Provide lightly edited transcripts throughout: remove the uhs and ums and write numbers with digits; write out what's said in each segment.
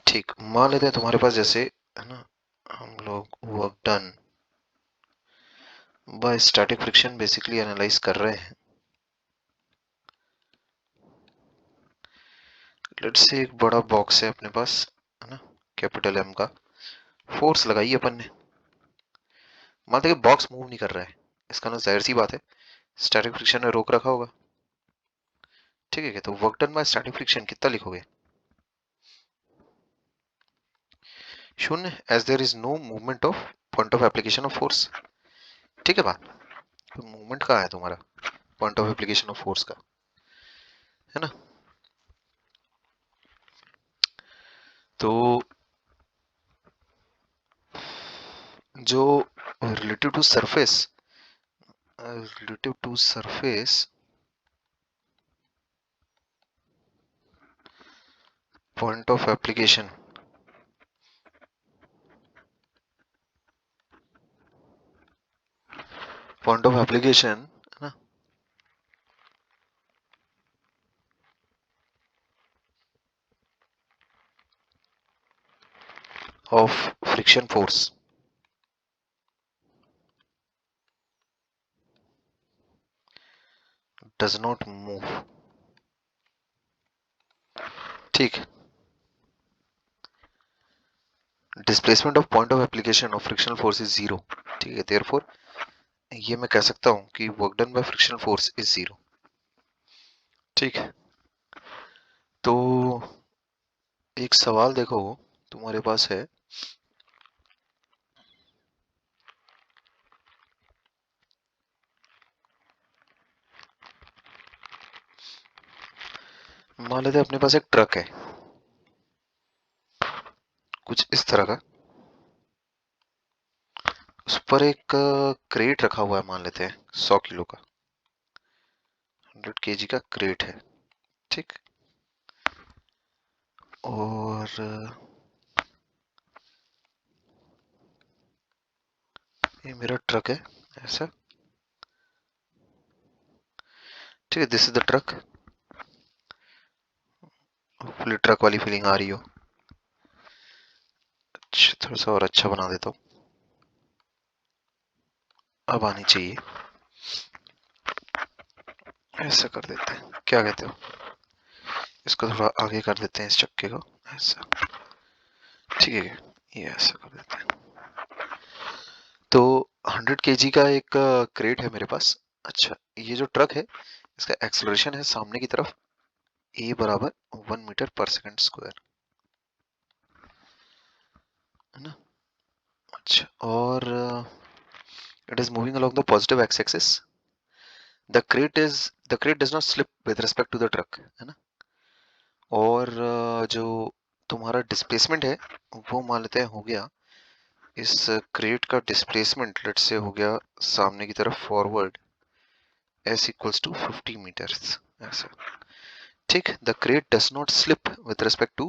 ठीक, मान लेते हैं तुम्हारे पास जैसे है ना, हम लोग work done by static friction basically analyse कर रहे हैं। लेट्स से एक बड़ा बॉक्स है अपने पास, है ना, कैपिटल एम का। फोर्स लगाई अपन ने, मान लेते बॉक्स मूव नहीं कर रहा है। इसका ना जाहिर सी बात है स्टैटिक फ्रिक्शन ने रोक रखा होगा। ठीक है, तो work done by static friction कितना लिखोगे? शून्य, as there is no movement of point of application of force. ठीक है बात, तो मूवमेंट कहाँ है तुम्हारा point of application of force का, है ना। तो जो relative to surface, point of application है ना, of friction force does not move. ठीक, displacement of point of application of frictional force is zero. ठीक है, देयरफॉर ये मैं कह सकता हूं कि work done by frictional force is zero. ठीक है, तो एक सवाल देखो तुम्हारे पास है, मान लेते हैं अपने पास एक ट्रक है कुछ इस तरह का, उस पर एक क्रेट रखा हुआ है, मान लेते हैं 100 किलो का, 100 kg का क्रेट है। ठीक, और ये मेरा ट्रक है ऐसा। ठीक है, this is the truck. Hopefully truck वाली फीलिंग आ रही हो। अच्छा, थोड़ा सा और अच्छा बना देता हूँ, अब आनी चाहिए। ऐसा कर देते हैं, क्या कहते हो? इसको थोड़ा आगे कर देते हैं इस चक्के को, ऐसा। ठीक है, ये ऐसा कर देते हैं। तो 100 kg का एक क्रेट है मेरे पास। अच्छा, ये जो ट्रक है इसका एक्सेलरेशन है सामने की तरफ a बराबर 1 मीटर पर सेकंड स्क्वायर, है ना। अच्छा, और it is moving along the positive X axis. The crate does not slip with respect to the truck, है ना। और जो तुम्हारा डिस्प्लेसमेंट है वो मान लेते हैं हो गया, इस क्रेट का डिस्प्लेसमेंट लेट से हो गया सामने की तरफ forward s equals to 50 meters, ऐसा। ठीक, the crate does not slip with respect to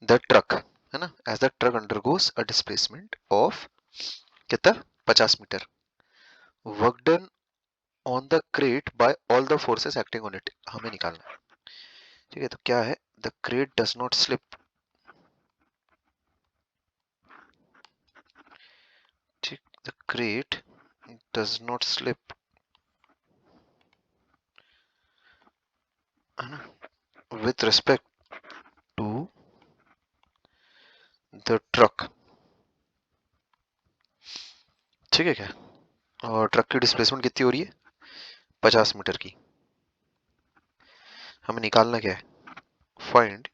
the truck, है ना, as the truck undergoes a displacement of कितना, 50 meter. Work done on the crate by all the forces acting on it हमें निकालना है। ठीक है, तो क्या है, the crate does not slip. ठीक, the crate does not slip, है ना, with respect to the truck. ठीक है क्या, और ट्रक की डिस्प्लेसमेंट कितनी हो रही है, 50 मीटर की। हमें निकालना क्या है, find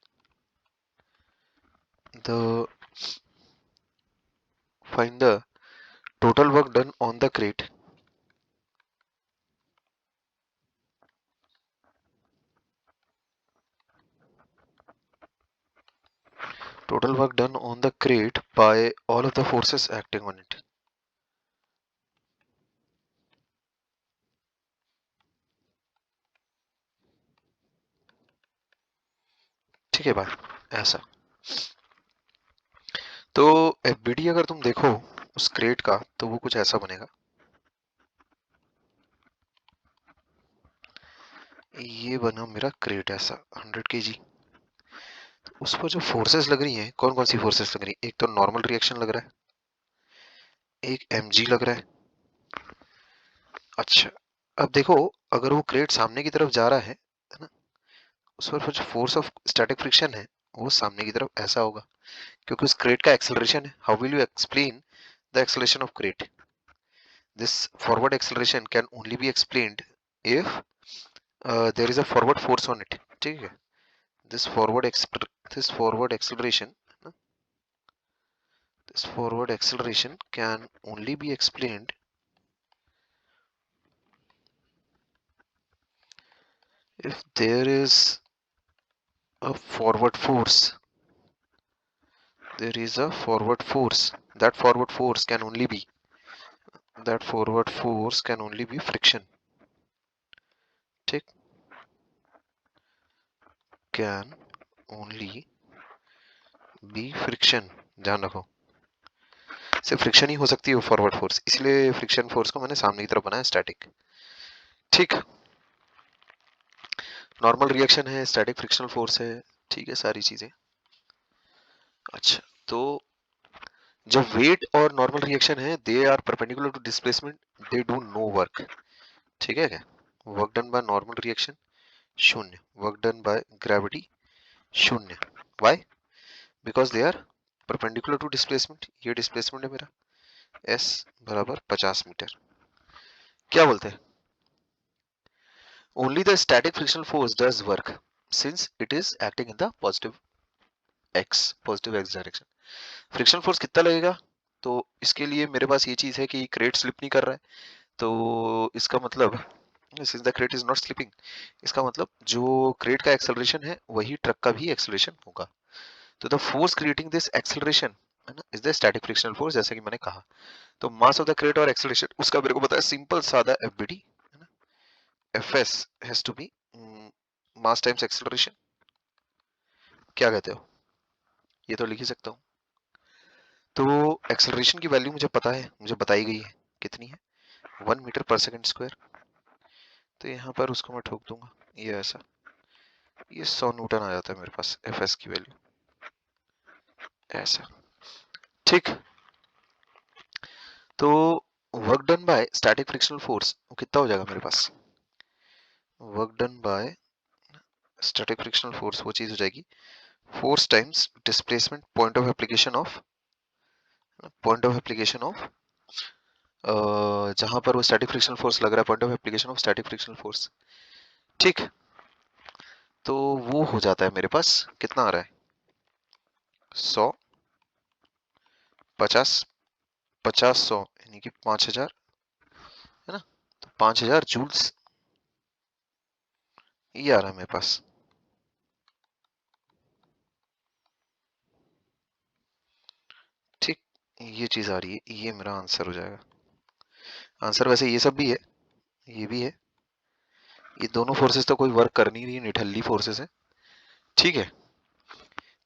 the find the total work done on the crate. Total work done on the crate by all of the forces acting on it. ठीक है भाई, ऐसा। तो एफबीडी अगर तुम देखो उस क्रेट का तो वो कुछ ऐसा बनेगा। ये बना मेरा क्रेट ऐसा 100 kg। उस पर जो फोर्सेस लग रही हैं, कौन कौन सी फोर्सेस लग रही हैं? एक तो नॉर्मल रिएक्शन लग रहा है, एक mg लग रहा है। अच्छा, अब देखो, अगर वो क्रेट सामने की तरफ जा रहा है ना, उस पर जो फोर्स ऑफ स्टैटिक फ्रिक्शन है वो सामने की तरफ ऐसा होगा, क्योंकि उस क्रेट का एक्सेलरेशन है। How will you explain the acceleration of crate? This forward acceleration can only be explained if there is a forward force on it. ठीक है? This this forward acceleration this forward acceleration can only be explained if there is a forward force. There is a forward force. That forward force can only be friction. ठीक? Can only be friction. ध्यान रखो, सिर्फ friction ही हो सकती है वो forward force, इसलिए friction force को मैंने सामने की तरफ बनाया स्टैटिक। ठीक, नॉर्मल रिएक्शन है, स्टैटिक फ्रिक्शनल फोर्स है, ठीक है, सारी चीजें। अच्छा, तो जब वेट और नॉर्मल रिएक्शन है, they are perpendicular to displacement, they do no work. ठीक है क्या? Work done by normal reaction शून्य, वर्क डन बाय ग्रेविटी शून्य। Why? Because they are perpendicular to displacement. ये डिस्प्लेसमेंट है मेरा, s बराबर 50 मीटर। क्या बोलते हैं? Only the static frictional force does work since it is acting in the positive x direction. Frictional force कितना लगेगा? तो इसके लिए मेरे पास ये चीज है कि क्रेट स्लिप नहीं कर रहा है, तो इसका मतलब since the crate is not slipping, इसका मतलब जो क्रेट का एक्सेलरेशन है वही ट्रक का भी एक्सेलरेशन होगा। तो the force creating this acceleration है ना is the static frictional force, जैसे कि मैंने कहा। तो मास ऑफ द क्रेट और एक्सेलरेशन उसका मेरे को पता है, सिंपल सादा एफबीडी है ना, FS has to be mass times acceleration. क्या कहते हो? ये तो लिख ही सकता हूँ। तो एक्सेलरेशन की वैल्यू मुझे पता है, मुझे बताई गई है, कितनी है? 1 मीटर पर सेकंड स्क्वायर। तो यहाँ पर उसको मैं ठोक दूंगा, ये ऐसा, ये 100 न्यूटन आ जाता है मेरे पास एफ एस की वैल्यू, ऐसा। ठीक, तो work done by static frictional force वो कितना हो जाएगा मेरे पास? Work done by static frictional force वो चीज हो जाएगी force times displacement point of application of जहां पर वो स्टैटिक फ्रिक्शनल फोर्स लग रहा है, point of application of static frictional force. ठीक, तो वो हो जाता है मेरे पास, कितना आ रहा है? 100, 50, 50, 100 यानी कि 5000 है ना, तो 5000 जूल्स ये आ रहा है मेरे पास। ठीक, ये चीज आ रही है, ये मेरा आंसर हो जाएगा। आंसर वैसे ये सब भी है, ये भी है, ये दोनों फोर्सेस तो कोई वर्क कर नहीं रही है, निठल्ली फोर्सेस है। ठीक है,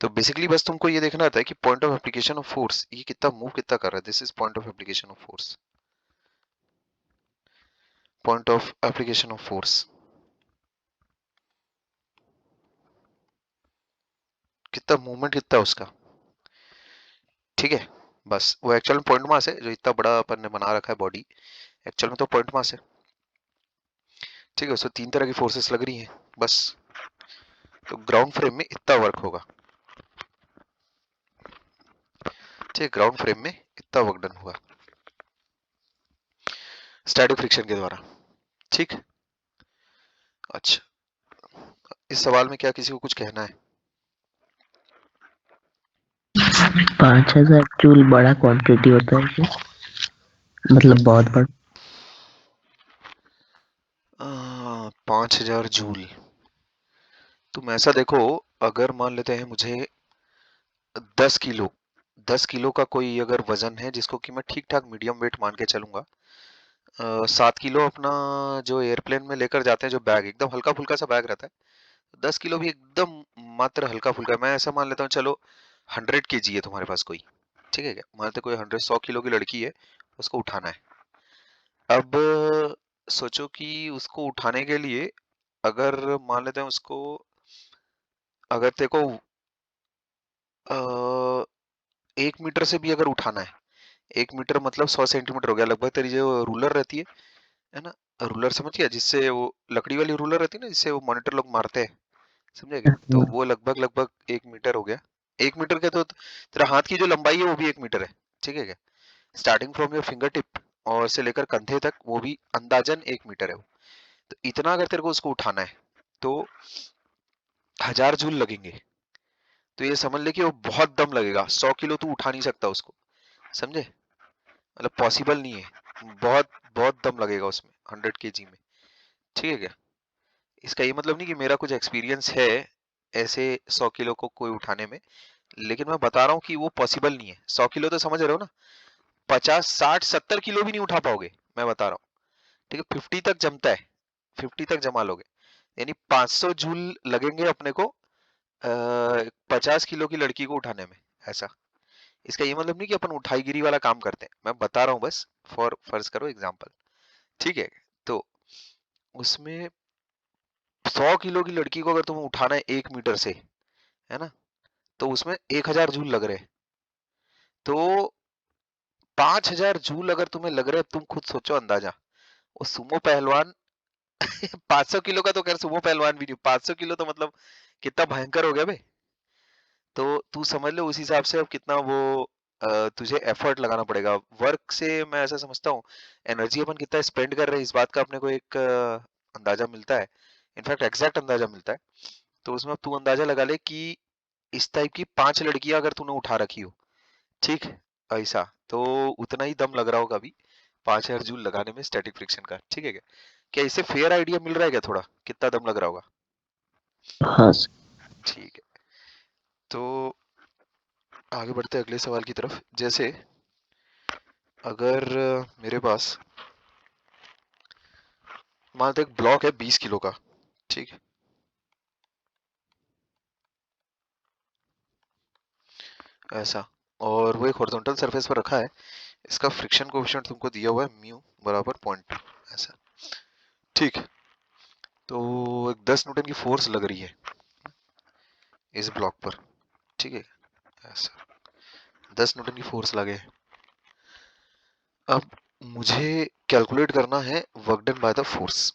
तो बेसिकली बस तुमको ये देखना आता है कि point of application of force ये कितना मूव कितना कर रहा है। This is point of application of force, point of application of force कितना मूवमेंट कितना है उसका। ठीक है, बस वो एक्चुअल में पॉइंट मास है, जो इतना बड़ा अपन ने बना रखा है बॉडी, एक्चुअल में तो पॉइंट मास है। ठीक है, उसमें 3 तरह की फोर्सेस लग रही हैं बस। तो ग्राउंड फ्रेम में इतना वर्क होगा, ठीक है, ग्राउंड फ्रेम में इतना वर्क डन होगा स्टैटिक फ्रिक्शन के द्वारा। ठीक, अच्छा, इस सवाल में क्या किसी को कुछ कहना है? 5000 जूल बड़ा क्वांटिटी होता है क्या? मतलब बहुत बड़ा। 5000 जूल, तुम ऐसा देखो, अगर मान लेते हैं मुझे 10 किलो, 10 किलो का कोई अगर वजन है जिसको कि मैं ठीक ठाक मीडियम वेट मान के चलूंगा, 7 किलो अपना जो एयरप्लेन में लेकर जाते हैं, जो बैग एकदम हल्का फुल्का सा बैग रहता है, 10 किलो भी एकदम मात्र हल्का फुल्का। मैं ऐसा मान लेता हूँ, चलो 100 kg है तुम्हारे पास कोई, ठीक है क्या, मान लेते कोई 100 किलो की लड़की है, उसको उठाना है। अब सोचो कि उसको उठाने के लिए, अगर मान लेते हैं उसको, अगर तेरे को 1 मीटर से भी अगर उठाना है, 1 मीटर मतलब 100 सेंटीमीटर हो गया लगभग। तेरी जो रूलर रहती है ना, रूलर समझ गया, जिससे वो लकड़ी वाली रूलर रहती है ना, जिससे वो मॉनिटर लोग मारते हैं, समझे क्या? तो वो लगभग लगभग 1 मीटर हो गया। 1 मीटर का तो तेरा हाथ की जो लंबाई है वो भी 1 मीटर है, ठीक है क्या? Starting from your finger tip और से लेकर कंधे तक वो भी अंदाजन 1 मीटर है वो। तो इतना अगर तेरे को उसको उठाना है तो 1000 जूल लगेंगे। तो ये समझ ले कि वो बहुत दम लगेगा, 100 किलो तू उठा नहीं सकता उसको, समझे? मतलब पॉसिबल नहीं है, बहुत बहुत दम लगेगा उसमें 100 केजी में, ठीक है क्या? इसका ये मतलब नहीं कि मेरा कुछ एक्सपीरियंस है ऐसे 100 किलो को कोई उठाने में, लेकिन मैं बता रहा हूँ कि वो पॉसिबल नहीं है। 100 किलो तो समझ रहे हो ना, 50 60 70 किलो भी नहीं उठा पाओगे, मैं बता रहा हूँ, ठीक है? 50 तक जमता है, 50 तक जमा लोगे, यानी 500 जूल लगेंगे अपने को 50 किलो की लड़की को उठाने में, ऐसा। इसका ये मतलब नहीं कि अपन उठाईगिरी वाला काम करते हैं, मैं बता रहा हूँ बस, फॉर फर्ज करो एग्जाम्पल, ठीक है? तो उसमें 100 किलो की लड़की को अगर तुम्हें उठाना है 1 मीटर से, है ना, तो उसमें 1000 जूल लग रहे हैं। तो 5000 जूल अगर तुम्हें लग रहे हैं, तुम खुद सोचो अंदाजा, वो सुमो पहलवान 500 किलो का तो खैर सुमो पहलवान भी नहीं, 500 किलो तो मतलब कितना भयंकर हो गया बे। तो तू समझ लो उस हिसाब से अब कितना वो तुझे एफर्ट लगाना पड़ेगा। वर्क से मैं ऐसा समझता हूँ, एनर्जी अपन कितना स्पेंड कर रहे हैं इस बात का अपने को एक अंदाजा मिलता है, इनफैक्ट एग्जैक्ट अंदाजा मिलता है। तो उसमें अब तू अंदाजा लगा ले कि इस टाइप की 5 लड़कियां अगर तूने उठा रखी हो, ठीक, ऐसा, तो उतना ही दम लग रहा होगा अभी 5000 जूल लगाने में स्टैटिक फ्रिक्शन का, ठीक है क्या? क्या इससे फेयर आइडिया मिल रहा है क्या थोड़ा, कितना दम लग रहा होगा? हाँ सर। ठीक है, तो आगे बढ़ते हैं अगले सवाल की तरफ। जैसे अगर मेरे पास मान लो एक ब्लॉक है 20 किलो का, ठीक है, ऐसा, और वो एक हॉरिजॉन्टल सरफेस पर रखा है, इसका फ्रिक्शन कोएफिशिएंट तुमको दिया हुआ है म्यू बराबर 0.2, ऐसा, ठीक। तो एक 10 न्यूटन की फोर्स लग रही है इस ब्लॉक पर, ठीक है, ऐसा 10 न्यूटन की फोर्स लगे। अब मुझे कैलकुलेट करना है work done by the force,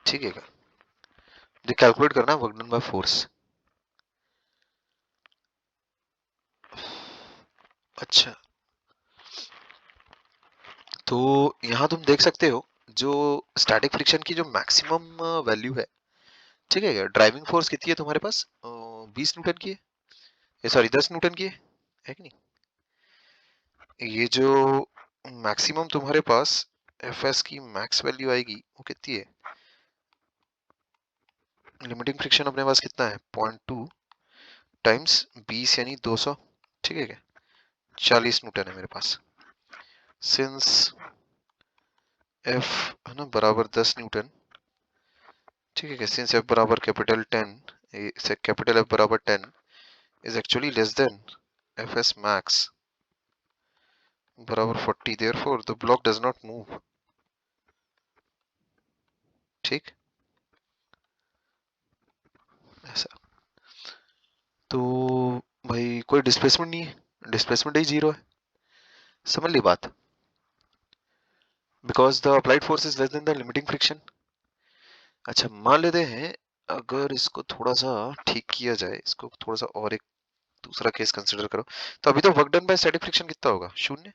ठीक है क्या? मुझे कैलकुलेट करना है वर्क डन बाय फोर्स। अच्छा, तो यहाँ तुम देख सकते हो जो स्टैटिक फ्रिक्शन की जो मैक्सिमम वैल्यू है, ठीक है, ड्राइविंग फोर्स कितनी है तुम्हारे पास? 20 न्यूटन की है, सॉरी 10 न्यूटन की है कि नहीं? ये जो मैक्सिमम तुम्हारे पास एफ एस की मैक्स वैल्यू आएगी वो कितनी है? लिमिटिंग फ्रिक्शन अपने पास कितना है? 0.2 टाइम्स 20 यानी 200, ठीक है क्या? 40 न्यूटन है मेरे पास। सिंस एफ है ना बराबर 10 न्यूटन, ठीक है क्या? सिंस एफ बराबर कैपिटल 10, से कैपिटल एफ बराबर 10 is actually less than fs max बराबर 40, therefore the block does not move, ठीक, ऐसा। तो भाई कोई डिस्प्लेसमेंट नहीं है, डिस्प्लेसमेंट ही जीरो है, समझ ली बात? Because the applied force is less than the limiting friction. अच्छा, मान लेते हैं अगर इसको थोड़ा सा ठीक किया जाए, इसको थोड़ा सा और एक दूसरा केस कंसिडर करो, तो अभी तो work done by static friction कितना होगा? 0।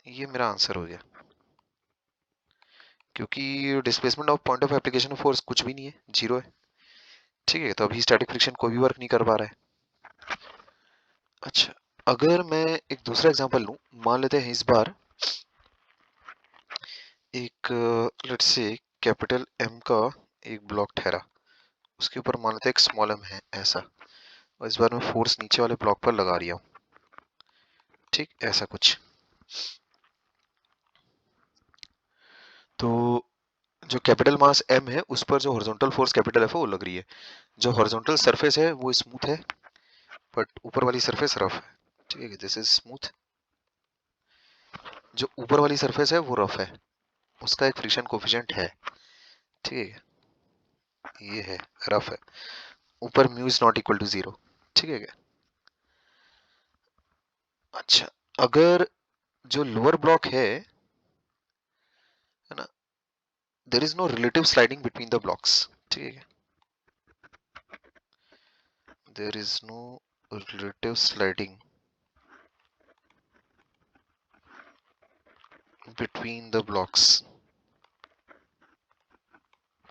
ये मेरा आंसर हो गया, क्योंकि displacement of point of application of force कुछ भी नहीं है, जीरो है, ठीक है? तो अभी स्टैटिक फ्रिक्शन कोई भी वर्क नहीं कर पा रहा है। अच्छा, अगर मैं एक दूसरा एग्जांपल लूं, मान लेते हैं इस बार एक लेट्स से कैपिटल एम का एक ब्लॉक ठहरा, उसके ऊपर मान लेते हैं एक स्मॉल एम है, ऐसा, और इस बार मैं फोर्स नीचे वाले ब्लॉक पर लगा रही हूँ, ठीक, ऐसा कुछ। तो जो कैपिटल मास एम है उस पर जो हॉरिजॉन्टल फोर्स कैपिटल एफ है वो लग रही है। जो हॉरिजॉन्टल सरफेस है वो स्मूथ है, बट ऊपर वाली सरफेस रफ है, ठीक है, दिस इज स्मूथ। जो ऊपर वाली सरफेस है वो रफ है, उसका एक फ्रिक्शन कोफिशिएंट है, ठीक है, ये है, रफ है, ऊपर mu is not equal to 0, ठीक है क्या? अच्छा, अगर जो लोअर ब्लॉक है ना, there is no relative sliding between the blocks, ठीक है क्या? There is no relative sliding between the blocks,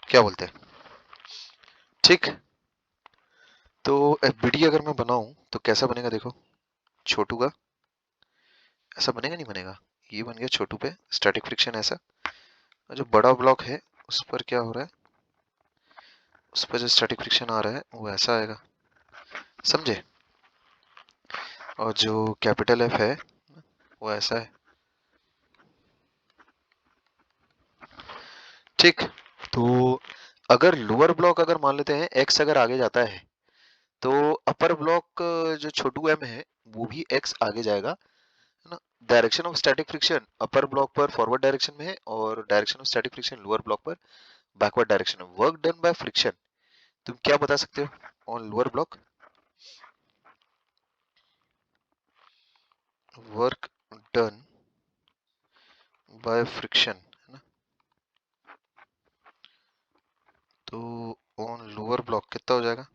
क्या बोलते हैं, ठीक। तो एफबीडी अगर मैं बनाऊं तो कैसा बनेगा, देखो, छोटू का ऐसा बनेगा, नहीं बनेगा, ये बन गया छोटू पे स्टैटिक फ्रिक्शन ऐसा, और जो बड़ा ब्लॉक है उस पर क्या हो रहा है, उस पर जो स्टैटिक फ्रिक्शन आ रहा है वो ऐसा आएगा, समझे? और जो कैपिटल एफ है वो ऐसा है, ठीक। तो अगर लोअर ब्लॉक अगर मान लेते हैं एक्स अगर आगे जाता है, तो अपर ब्लॉक जो छोटू एम है वो भी एक्स आगे जाएगा, है ना? Direction of static friction upper block पर फॉरवर्ड डायरेक्शन में है, और direction of static friction lower block पर बैकवर्ड डायरेक्शन में। वर्क डन बाय फ्रिक्शन, तुम क्या बता सकते हो on lower block? Work done by friction, है ना? तो ऑन लोअर ब्लॉक कितना हो जाएगा,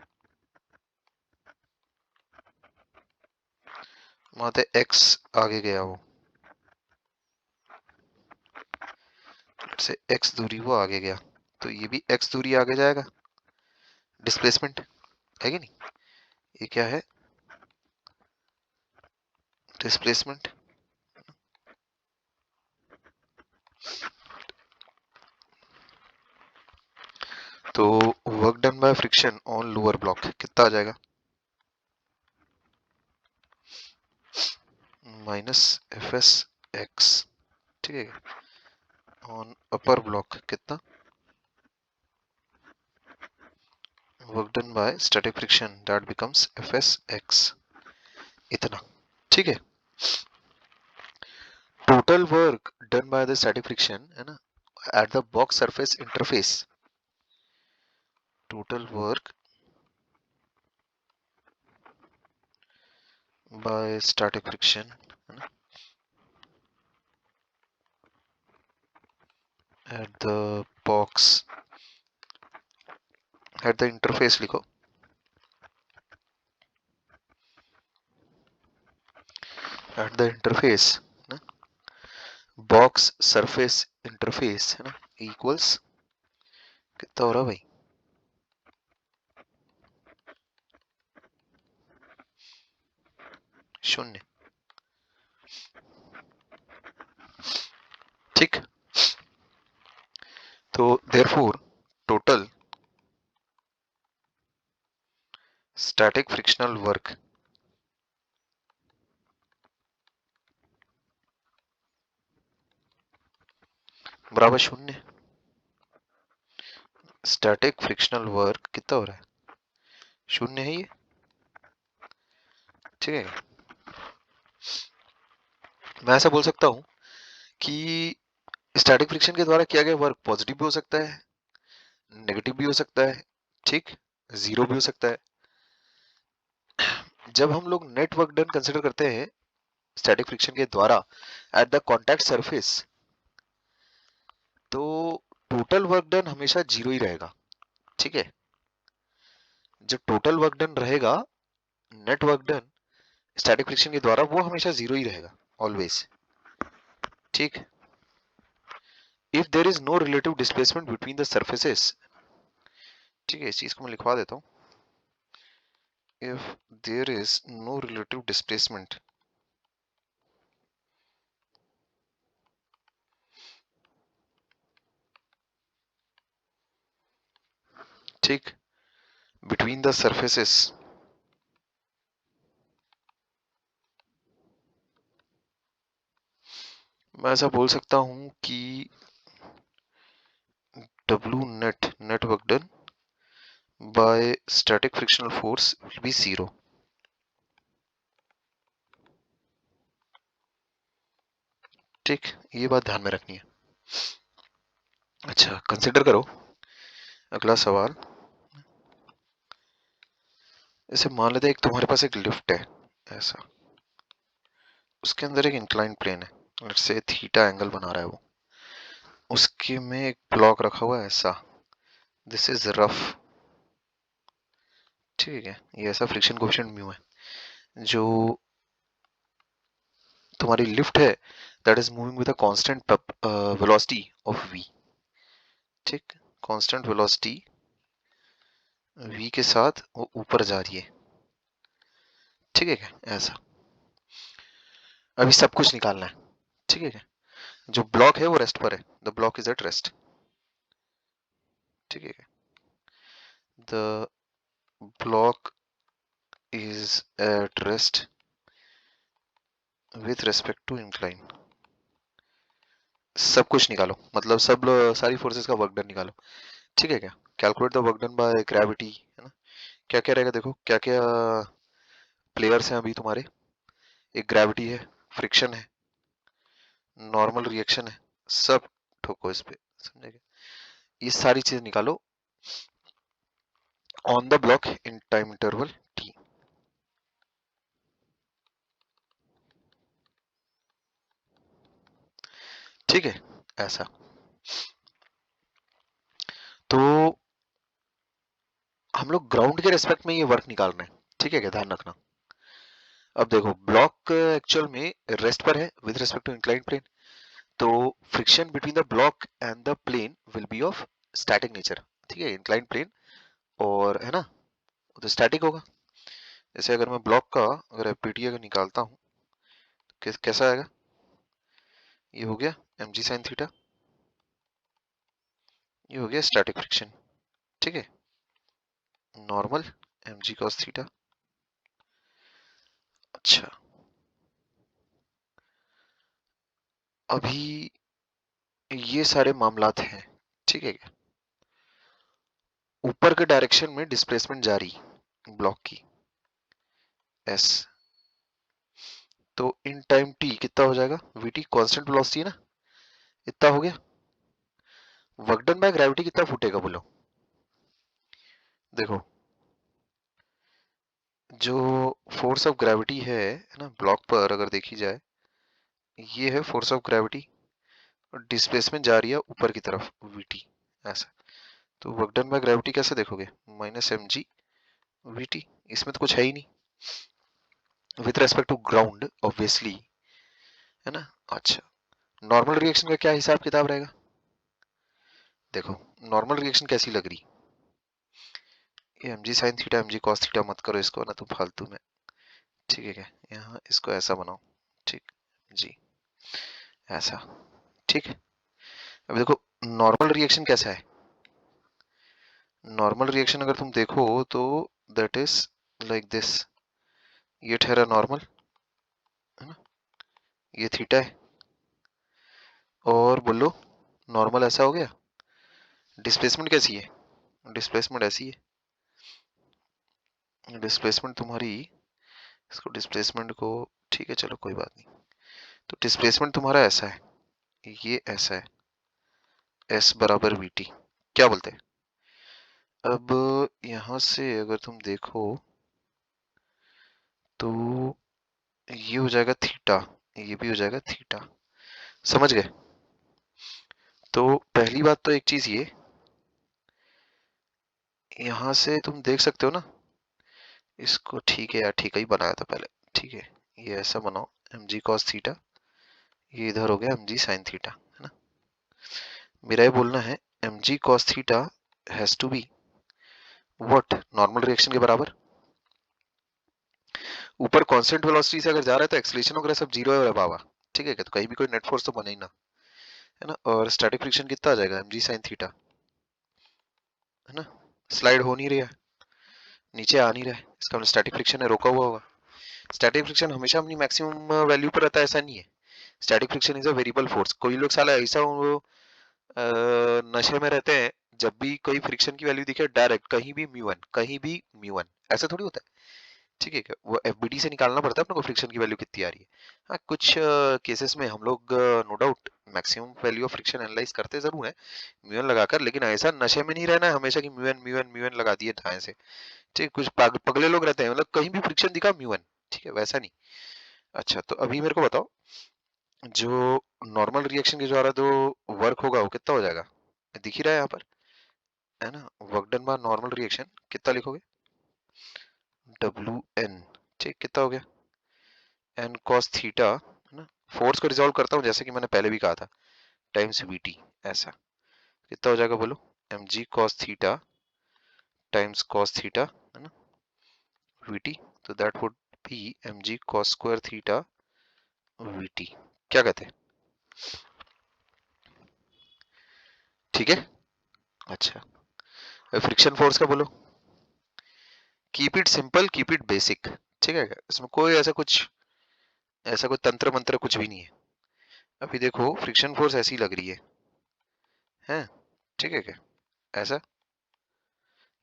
वहां पे एक्स आगे गया, वो से एक्स दूरी वो आगे गया, तो ये भी एक्स दूरी आगे जाएगा, डिस्प्लेसमेंट है कि नहीं, ये क्या है, डिस्प्लेसमेंट। तो work done by friction on lower block कितना आ जाएगा, माइनस एफ एस एक्स, ठीक है। ऑन अपर ब्लॉक कितना, work done by static friction that becomes F S x, इतना, ठीक है। Total work done bye the static friction, है ना, at the box surface interface, total work by static friction, है ना, at the box, at the interface लिखो, at the interface ना, box surface interface, है ना, इक्वल्स कितना हो रहा भाई, शून्य, ठीक। तो therefore total static frictional work बराबर शून्य, स्टैटिक फ्रिक्शनल वर्क कितना हो रहा है, शून्य है ये, ठीक है। मैं ऐसा बोल सकता हूँ कि स्टैटिक फ्रिक्शन के द्वारा किया गया वर्क पॉजिटिव भी हो सकता है, नेगेटिव भी हो सकता है, ठीक, जीरो भी हो सकता है। जब हम लोग नेट वर्क डन कंसिडर करते हैं स्टैटिक फ्रिक्शन के द्वारा एट द कॉन्टैक्ट सरफेस, तो टोटल वर्क डन हमेशा जीरो ही रहेगा, ठीक है। जो टोटल वर्क डन रहेगा, net work done static friction के द्वारा, वो हमेशा जीरो ही रहेगा, ऑलवेज, ठीक। If there is no relative displacement between the surfaces, ठीक है, इस चीज को मैं लिखवा देता हूँ, if there is no relative displacement ठीक बिटवीन द सर्फेसेस, मैं ऐसा बोल सकता हूँ कि W net work done by static frictional force will be zero, ठीक, ये बात ध्यान में रखनी है। अच्छा, कंसिडर करो अगला सवाल। जैसे मान लेते हैं एक तुम्हारे पास एक लिफ्ट है ऐसा, उसके अंदर एक इंक्लाइन प्लेन है, लेट्स से थीटा एंगल बना रहा है वो, उसके में एक ब्लॉक रखा हुआ है ऐसा, दिस इज रफ, ठीक है, ये ऐसा फ्रिक्शन कोएफिशिएंट म्यू है। जो तुम्हारी लिफ्ट है that is moving with a constant velocity of v, ठीक, कांस्टेंट वेलोसिटी v के साथ वो ऊपर जा रही है, ठीक है क्या, ऐसा। अभी सब कुछ निकालना है, ठीक है क्या। जो ब्लॉक है वो रेस्ट पर है, the block is at rest, ठीक है क्या, the block is at rest with respect to incline. सब कुछ निकालो, मतलब सब सारी फोर्सेस का वर्क डन निकालो, ठीक है क्या। Calculate the work done by gravity, है ना। क्या क्या रहेगा देखो, क्या क्या प्लेयर्स हैं अभी तुम्हारे, एक ग्रेविटी है, फ्रिक्शन है, नॉर्मल रिएक्शन है, सब ठोको इस पे, समझे क्या। ये सारी चीज निकालो on the block in time interval t, ठीक है, ऐसा। तो हम लोग ग्राउंड के रेस्पेक्ट में ये वर्क निकाल रहे हैं, ठीक है क्या, ध्यान रखना। अब देखो ब्लॉक एक्चुअल में रेस्ट पर है with respect to inclined plane, तो friction between the block and the plane will be of static nature, ठीक है, इंक्लाइंड प्लेन और, है ना, वो तो स्टैटिक होगा। जैसे अगर मैं ब्लॉक का अगर एफपीटी अगर निकालता हूँ तो कैसा आएगा, ये हो गया mg sin थीटा, ये हो गया स्टैटिक फ्रिक्शन, ठीक है, नॉर्मल mg cos थीटा। अच्छा, अभी ये सारे मामलात हैं, ठीक है क्या। ऊपर के डायरेक्शन में डिस्प्लेसमेंट जारी ब्लॉक की s, तो इन टाइम t कितना हो जाएगा, vt कांस्टेंट वेलोसिटी है ना, इतना हो गया। वर्क डन बाय ग्रेविटी कितना फूटेगा बोलो, देखो जो फोर्स ऑफ ग्रेविटी है ना ब्लॉक पर, अगर देखी जाए ये है फोर्स ऑफ ग्रेविटी, और डिस्प्लेसमेंट जा रही है ऊपर की तरफ vt, ऐसा। तो वर्क डन बाय ग्रेविटी कैसे देखोगे, minus M G V T, इसमें तो कुछ है ही नहीं with respect to ground obviously, है ना। अच्छा, नॉर्मल रिएक्शन का क्या हिसाब किताब रहेगा, देखो नॉर्मल रिएक्शन कैसी लग रही, ये M G sine theta M G cos theta मत करो इसको ना तुम फालतू में, ठीक है क्या, यहाँ इसको ऐसा बनाओ, ठीक जी, ऐसा, ठीक है। अब देखो नॉर्मल रिएक्शन कैसा है, नॉर्मल रिएक्शन अगर तुम देखो तो दैट इज लाइक दिस, ये ठहरा नॉर्मल, है ना, ये थीटा है, और बोलो नॉर्मल ऐसा हो गया। डिस्प्लेसमेंट कैसी है, डिस्प्लेसमेंट ऐसी है, डिस्प्लेसमेंट तुम्हारी, इसको डिस्प्लेसमेंट को, ठीक है चलो कोई बात नहीं, तो डिस्प्लेसमेंट तुम्हारा ऐसा है, ये ऐसा है, एस बराबर वी टी, क्या बोलते हैं। अब यहां से अगर तुम देखो तो ये हो जाएगा थीटा, ये भी हो जाएगा थीटा, समझ गए। तो पहली बात तो एक चीज ये, यहां से तुम देख सकते हो ना, इसको ठीक है यार, ठीक ही बनाया था पहले, ठीक है, ये ऐसा बनाओ एम जी कॉस थीटा, ये इधर हो गया एम जी साइन थीटा, है ना। मेरा ये बोलना है M G cos theta has to be what, normal reaction के बराबर। ऊपर कांस्टेंट वेलोसिटी से अगर जा रहा है तो एक्सीलरेशन वगैरह सब जीरो है बाबा, ठीक है क्या, तो कहीं भी कोई नेट फोर्स तो बने ही ना, है ना। और स्टैटिक फ्रिक्शन कितना आ जाएगा एम जी साइन थीटा, है ना, स्लाइड हो नहीं रहा है, नीचे आ नहीं रहा है, इसका मतलब स्टैटिक फ्रिक्शन है, रोका हुआ होगा। स्टैटिक फ्रिक्शन हमेशा अपनी मैक्सिमम वैल्यू पर रहता है ऐसा नहीं है, static friction is a variable force. कोई लोग साला ऐसा वो नशे में रहते हैं, जब भी कोई फ्रिक्शन की वैल्यू दिखे डायरेक्ट कहीं भी म्यू वन, कहीं भी म्यू वन, ऐसा थोड़ी होता है, ठीक है क्या, वो एफबीडी से निकालना पड़ता है अपने को फ्रिक्शन की वैल्यू कितनी आ रही है। हाँ, कुछ केसेस में हम लोग no doubt maximum value of friction analyse करते जरूर है म्यूएन लगाकर, लेकिन ऐसा नशे में नहीं रहना है हमेशा कि म्यूएन म्यूएन म्यूएन लगा दिए ढाई से। ठीक है, कुछ पगले लोग रहते हैं, मतलब कहीं भी फ्रिक्शन दिखा म्यूएन, ठीक है, वैसा नहीं। अच्छा, तो अभी मेरे को बताओ, जो नॉर्मल रिएक्शन के द्वारा जो वर्क होगा वो कितना हो जाएगा, दिख ही रहा है यहाँ पर, है ना। Work done by normal reaction कितना लिखोगे, डब्ल्यू एन, ठीक, कितना हो गया, एन कॉस थीटा, है ना। फोर्स को रिजॉल्व करता हूँ जैसे कि मैंने पहले भी कहा था, टाइम्स वीटी, ऐसा कितना हो जाएगा बोलो, M G cos theta times cos theta, है ना, वीटी। तो that would be M G cos square theta VT. क्या कहते हैं, ठीक है। अच्छा, फ्रिक्शन फोर्स का बोलो, keep it simple keep it basic, ठीक है, इसमें कोई ऐसा कोई तंत्र मंत्र कुछ भी नहीं है। अभी देखो फ्रिक्शन फोर्स ऐसी लग रही है, ठीक है क्या, ऐसा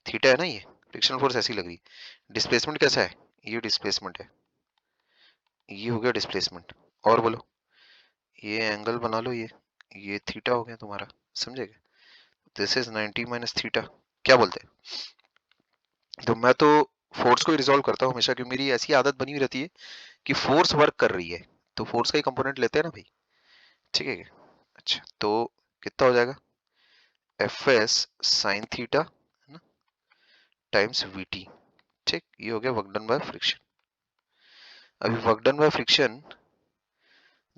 थीटा है ना, ये फ्रिक्शन फोर्स ऐसी लग रही है। डिस्प्लेसमेंट कैसा है, ये डिस्प्लेसमेंट है, ये हो गया डिस्प्लेसमेंट। और बोलो, ये एंगल बना लो, ये थीटा हो गया तुम्हारा, समझेगा, दिस इज 90 माइनस थीटा। क्या बोलते हैं, तो मैं तो फोर्स को ही रिजॉल्व करता हूँ हमेशा, क्योंकि मेरी ऐसी आदत बनी हुई रहती है कि फोर्स वर्क कर रही है तो फोर्स का ही कंपोनेंट लेते हैं ना भाई, ठीक है क्या। अच्छा, तो कितना हो जाएगा, एफ एस साइन थीटा, है ना, टाइम्स वी टी, ठीक, ये हो गया वर्क डन बाय फ्रिक्शन। अभी वर्क डन बाय फ्रिक्शन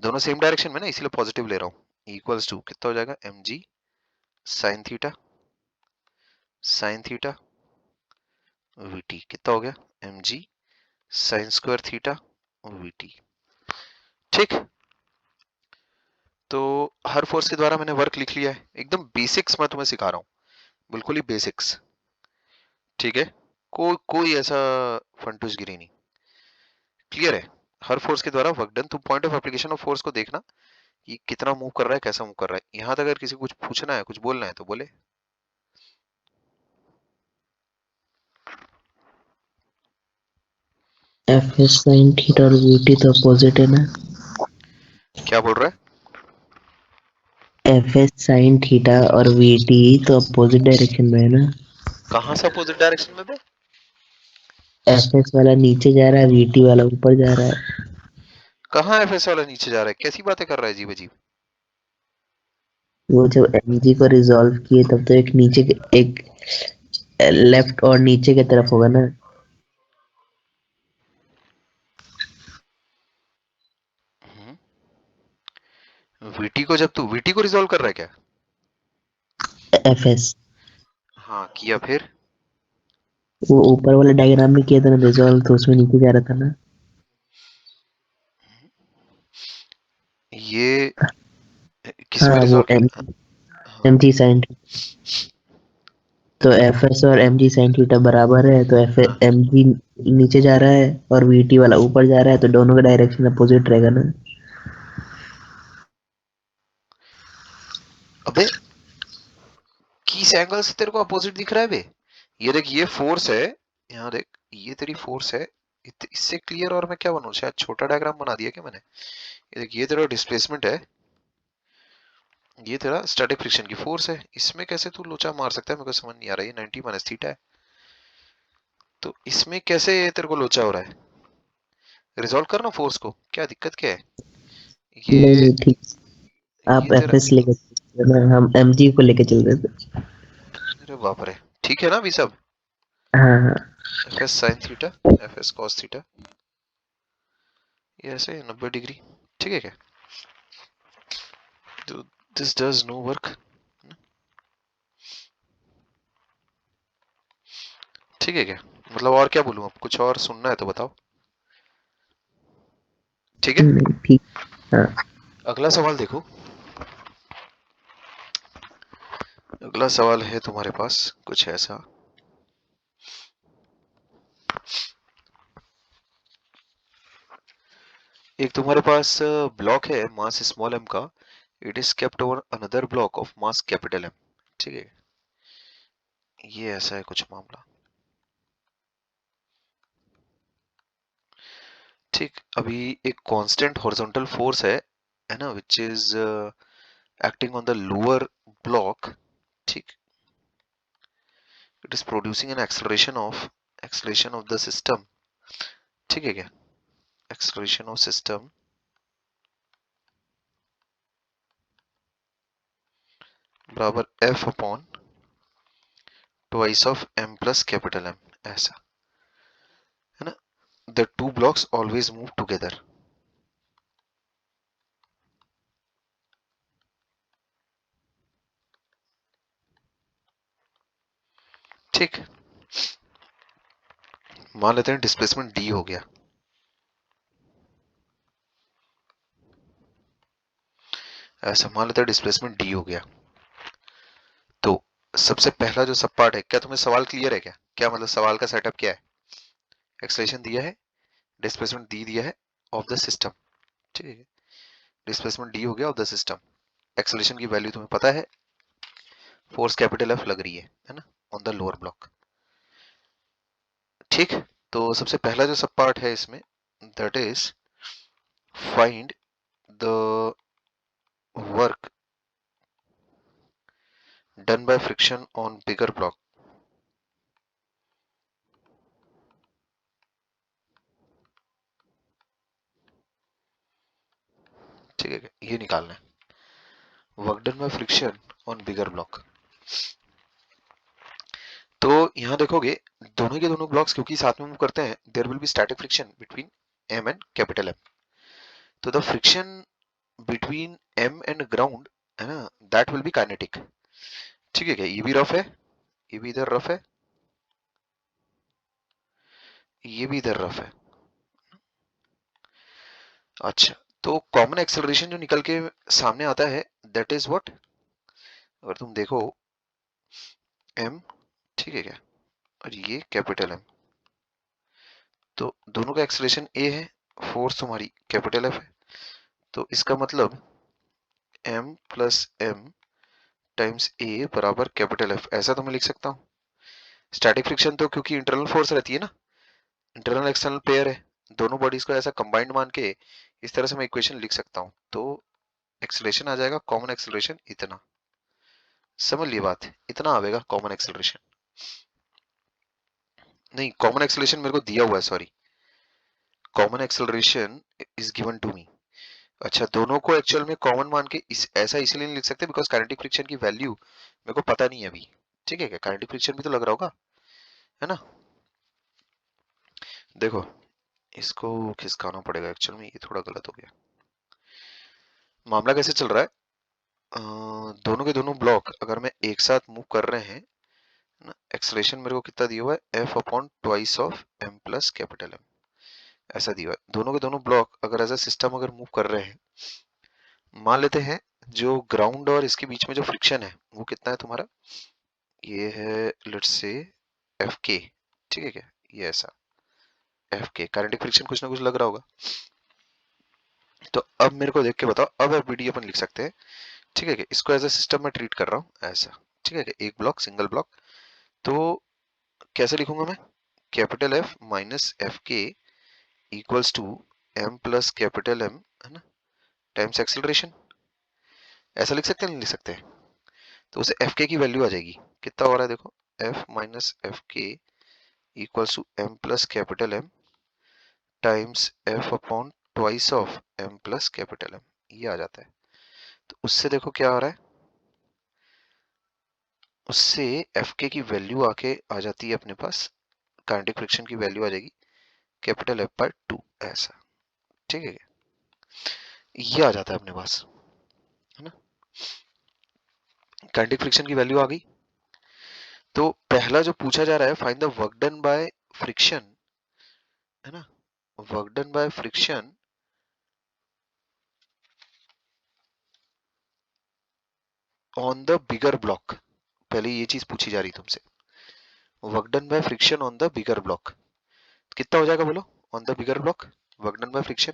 दोनों सेम डायरेक्शन में ना, इसीलिए पॉजिटिव ले रहा हूँ, इक्वल्स टू कितना हो जाएगा, M G sine theta V T, कितना हो गया, M G sine square theta V T, ठीक। तो हर फोर्स के द्वारा मैंने वर्क लिख लिया है, एकदम बेसिक्स मैं तुम्हें सिखा रहा हूँ, बिल्कुल ही बेसिक्स, ठीक है। कोई ऐसा फंटूसगिरी नहीं, क्लियर है। हर फोर्स के द्वारा वर्क डन, तुम point of application of force को देखना कि कितना मूव कर रहा है, कैसा मूव कर रहा है। यहाँ तक अगर किसी को कुछ पूछना है, कुछ बोलना है तो बोले। एफ एस साइन थीटा और वीटी तो अपोजिट है ना। क्या बोल रहा है, एफ एस साइन थीटा और वीटी तो अपोजिट डायरेक्शन में है ना। कहाँ से अपोजिट डायरेक्शन में बे, एफ एस वाला नीचे जा रहा है, वीटी वाला ऊपर जा रहा है। कहाँ एफ एस वाला नीचे जा रहा है, कैसी बातें कर रहा है अजीब अजीब। वो जब एमजी को रिजॉल्व किए तब तो एक नीचे एक लेफ्ट और नीचे की तरफ होगा ना। वीटी को जब तू वीटी को रिजॉल्व कर रहा है क्या, एफ एस हाँ किया, फिर वो ऊपर वाले डायग्राम में किया था ना रिजॉल्व, तो उसमें नीचे जा रहा था ना। ये किस में हाँ वो रिजॉल्व किया, हाँ। एम जी साइन, तो एफ एस और एम जी साइन थीटा बराबर है, तो एफ हाँ। एम जी नीचे जा रहा है और वीटी वाला ऊपर जा रहा है, तो दोनों का डायरेक्शन अपोजिट रहेगा ना। अबे किस एंगल से तेरे को अपोजिट दिख रहा है बे, ये देख ये फोर्स है, यहाँ देख ये तेरी फोर्स है, इससे क्लियर और मैं क्या बनूं, शायद छोटा डायग्राम बना दिया क्या मैंने। ये देख ये तेरा डिस्प्लेसमेंट है, ये तेरा स्टैटिक फ्रिक्शन की फोर्स है, इसमें कैसे तू लोचा मार सकता है, मेरे को समझ नहीं आ रहा है। ये 90 माइनस थीटा है, तो इसमें कैसे तेरे को लोचा हो रहा है, रिजॉल्व करना फोर्स को, क्या दिक्कत क्या है। नहीं ये नहीं ठीक, ये आप एफ तेरा, एस लेके चल रहे थे ना, हम एम जी को लेके चल रहे थे। अरे बाप रे, ठीक है ना अभी सब, हाँ हाँ। F S sine theta F S cos theta, ये ऐसे 90 डिग्री, ठीक है क्या, तो दिस डज नो वर्क, ठीक है क्या, मतलब और क्या बोलूं, अब कुछ और सुनना है तो बताओ, ठीक है। नहीं ठीक। हाँ। अगला सवाल देखो, अगला सवाल है तुम्हारे पास कुछ ऐसा, एक तुम्हारे पास ब्लॉक है मास स्मॉल एम का, it is kept over another block of mass capital M, ठीक है, ये ऐसा है कुछ मामला। ठीक, अभी एक कांस्टेंट हॉरिजॉन्टल फोर्स है ना, which is acting on the lower block. ठीक, it is producing an acceleration of the system. ठीक है क्या, एक्सेलरेशन ऑफ सिस्टम बराबर F upon twice of M plus capital M, ऐसा है ना। The two blocks always move together. ठीक, मान लेते हैं डिस्प्लेसमेंट डी हो गया। ऐसा मान लेते हैं डिस्प्लेसमेंट डी हो गया। तो सबसे पहला जो सब पार्ट है, क्या तुम्हें सवाल क्लियर है? क्या क्या मतलब सवाल का सेटअप क्या है? एक्सेलरेशन दिया है, डिस्प्लेसमेंट डी दिया है ऑफ द सिस्टम। ठीक है, डिस्प्लेसमेंट डी हो गया ऑफ द सिस्टम। एक्सेलरेशन की वैल्यू तुम्हें पता है, फोर्स कैपिटल एफ लग रही है ना, ऑन द लोअर ब्लॉक। ठीक, तो सबसे पहला जो सब पार्ट है इसमें, that is find the work done by friction on bigger block. ठीक है, ये निकालना है, work done by friction on bigger block. तो यहाँ देखोगे दोनों के दोनों ब्लॉक्स क्योंकि साथ में मूव करते हैं, there will be static friction between M and capital M. तो the friction between M and ground है ना, दैट विल बी काइनेटिक। ठीक है क्या, ये भी रफ है, ये भी इधर रफ है, ये भी इधर रफ है। अच्छा, तो कॉमन एक्सेलरेशन जो निकल के सामने आता है, दैट इज व्हाट, अगर तुम देखो एम, ठीक है क्या, और ये कैपिटल एम, तो दोनों का एक्सेलरेशन ए है, फोर्स तुम्हारी कैपिटल एफ है। तो इसका मतलब एम प्लस एम टाइम्स ए बराबर कैपिटल एफ, ऐसा तो मैं लिख सकता हूँ। स्टैटिक फ्रिक्शन तो क्योंकि इंटरनल फोर्स रहती है ना, इंटरनल एक्सटर्नल पेयर है, दोनों बॉडीज को ऐसा कंबाइंड मान के इस तरह से मैं इक्वेशन लिख सकता हूँ। तो एक्सेलरेशन आ जाएगा कॉमन एक्सेलरेशन इतना, समझ लिए बात, इतना आएगा कॉमन एक्सेलरेशन। नहीं, कॉमन एक्सेलरेशन मेरे को दिया हुआ है, sorry, common acceleration is given to me. अच्छा, दोनों को एक्चुअल में कॉमन मान के ऐसा इसीलिए नहीं लिख सकते बिकॉज काइनेटिक फ्रिक्शन की वैल्यू मेरे को पता नहीं है अभी। ठीक है क्या, काइनेटिक फ्रिक्शन भी तो लग रहा होगा, है ना। देखो, इसको खिसकाना पड़ेगा, एक्चुअल में ये थोड़ा गलत हो गया। मामला कैसे चल रहा है, दोनों के दोनों ब्लॉक अगर मैं एक साथ मूव कर रहे हैं ना, एक्सेलरेशन मेरे को कितना दिया हुआ है, F upon twice of M plus capital M, ऐसा दिया हुआ है। दोनों के दोनों ब्लॉक अगर एज अ सिस्टम अगर मूव कर रहे हैं, मान लेते हैं जो ग्राउंड और इसके बीच में जो फ्रिक्शन है वो कितना है तुम्हारा, ये है लेट्स से एफ के। ठीक है क्या, ये ऐसा एफ के काइनेटिक फ्रिक्शन कुछ ना कुछ लग रहा होगा। तो अब मेरे को देख के बताओ, अब एफ बी डी अपन लिख सकते हैं। ठीक है क्या, इसको एज अ सिस्टम में ट्रीट कर रहा हूँ ऐसा। ठीक है क्या, एक ब्लॉक सिंगल ब्लॉक, तो कैसे लिखूंगा मैं, capital F minus F K equals to M plus capital M, है ना, टाइम्स एक्सेलरेशन। ऐसा लिख सकते हैं, नहीं लिख सकते? तो उसे एफ के की वैल्यू आ जाएगी, कितना हो रहा है देखो, F minus F K equals to M plus capital M times F upon twice of M plus capital M, ये आ जाता है। तो उससे देखो क्या आ रहा है, उससे एफ के की वैल्यू आके आ जाती है अपने पास, काइनेटिक फ्रिक्शन की वैल्यू आ जाएगी कैपिटल एफ बाय 2, ऐसा। ठीक है, ये आ जाता है अपने पास, है ना, काइनेटिक फ्रिक्शन की वैल्यू आ गई। तो पहला जो पूछा जा रहा है, find the work done by friction, है ना, work done by friction on the bigger block. पहले ये चीज पूछी जा रही तुमसे, work done by friction on the bigger block कितना हो जाएगा बोलो, on the bigger block work done by friction,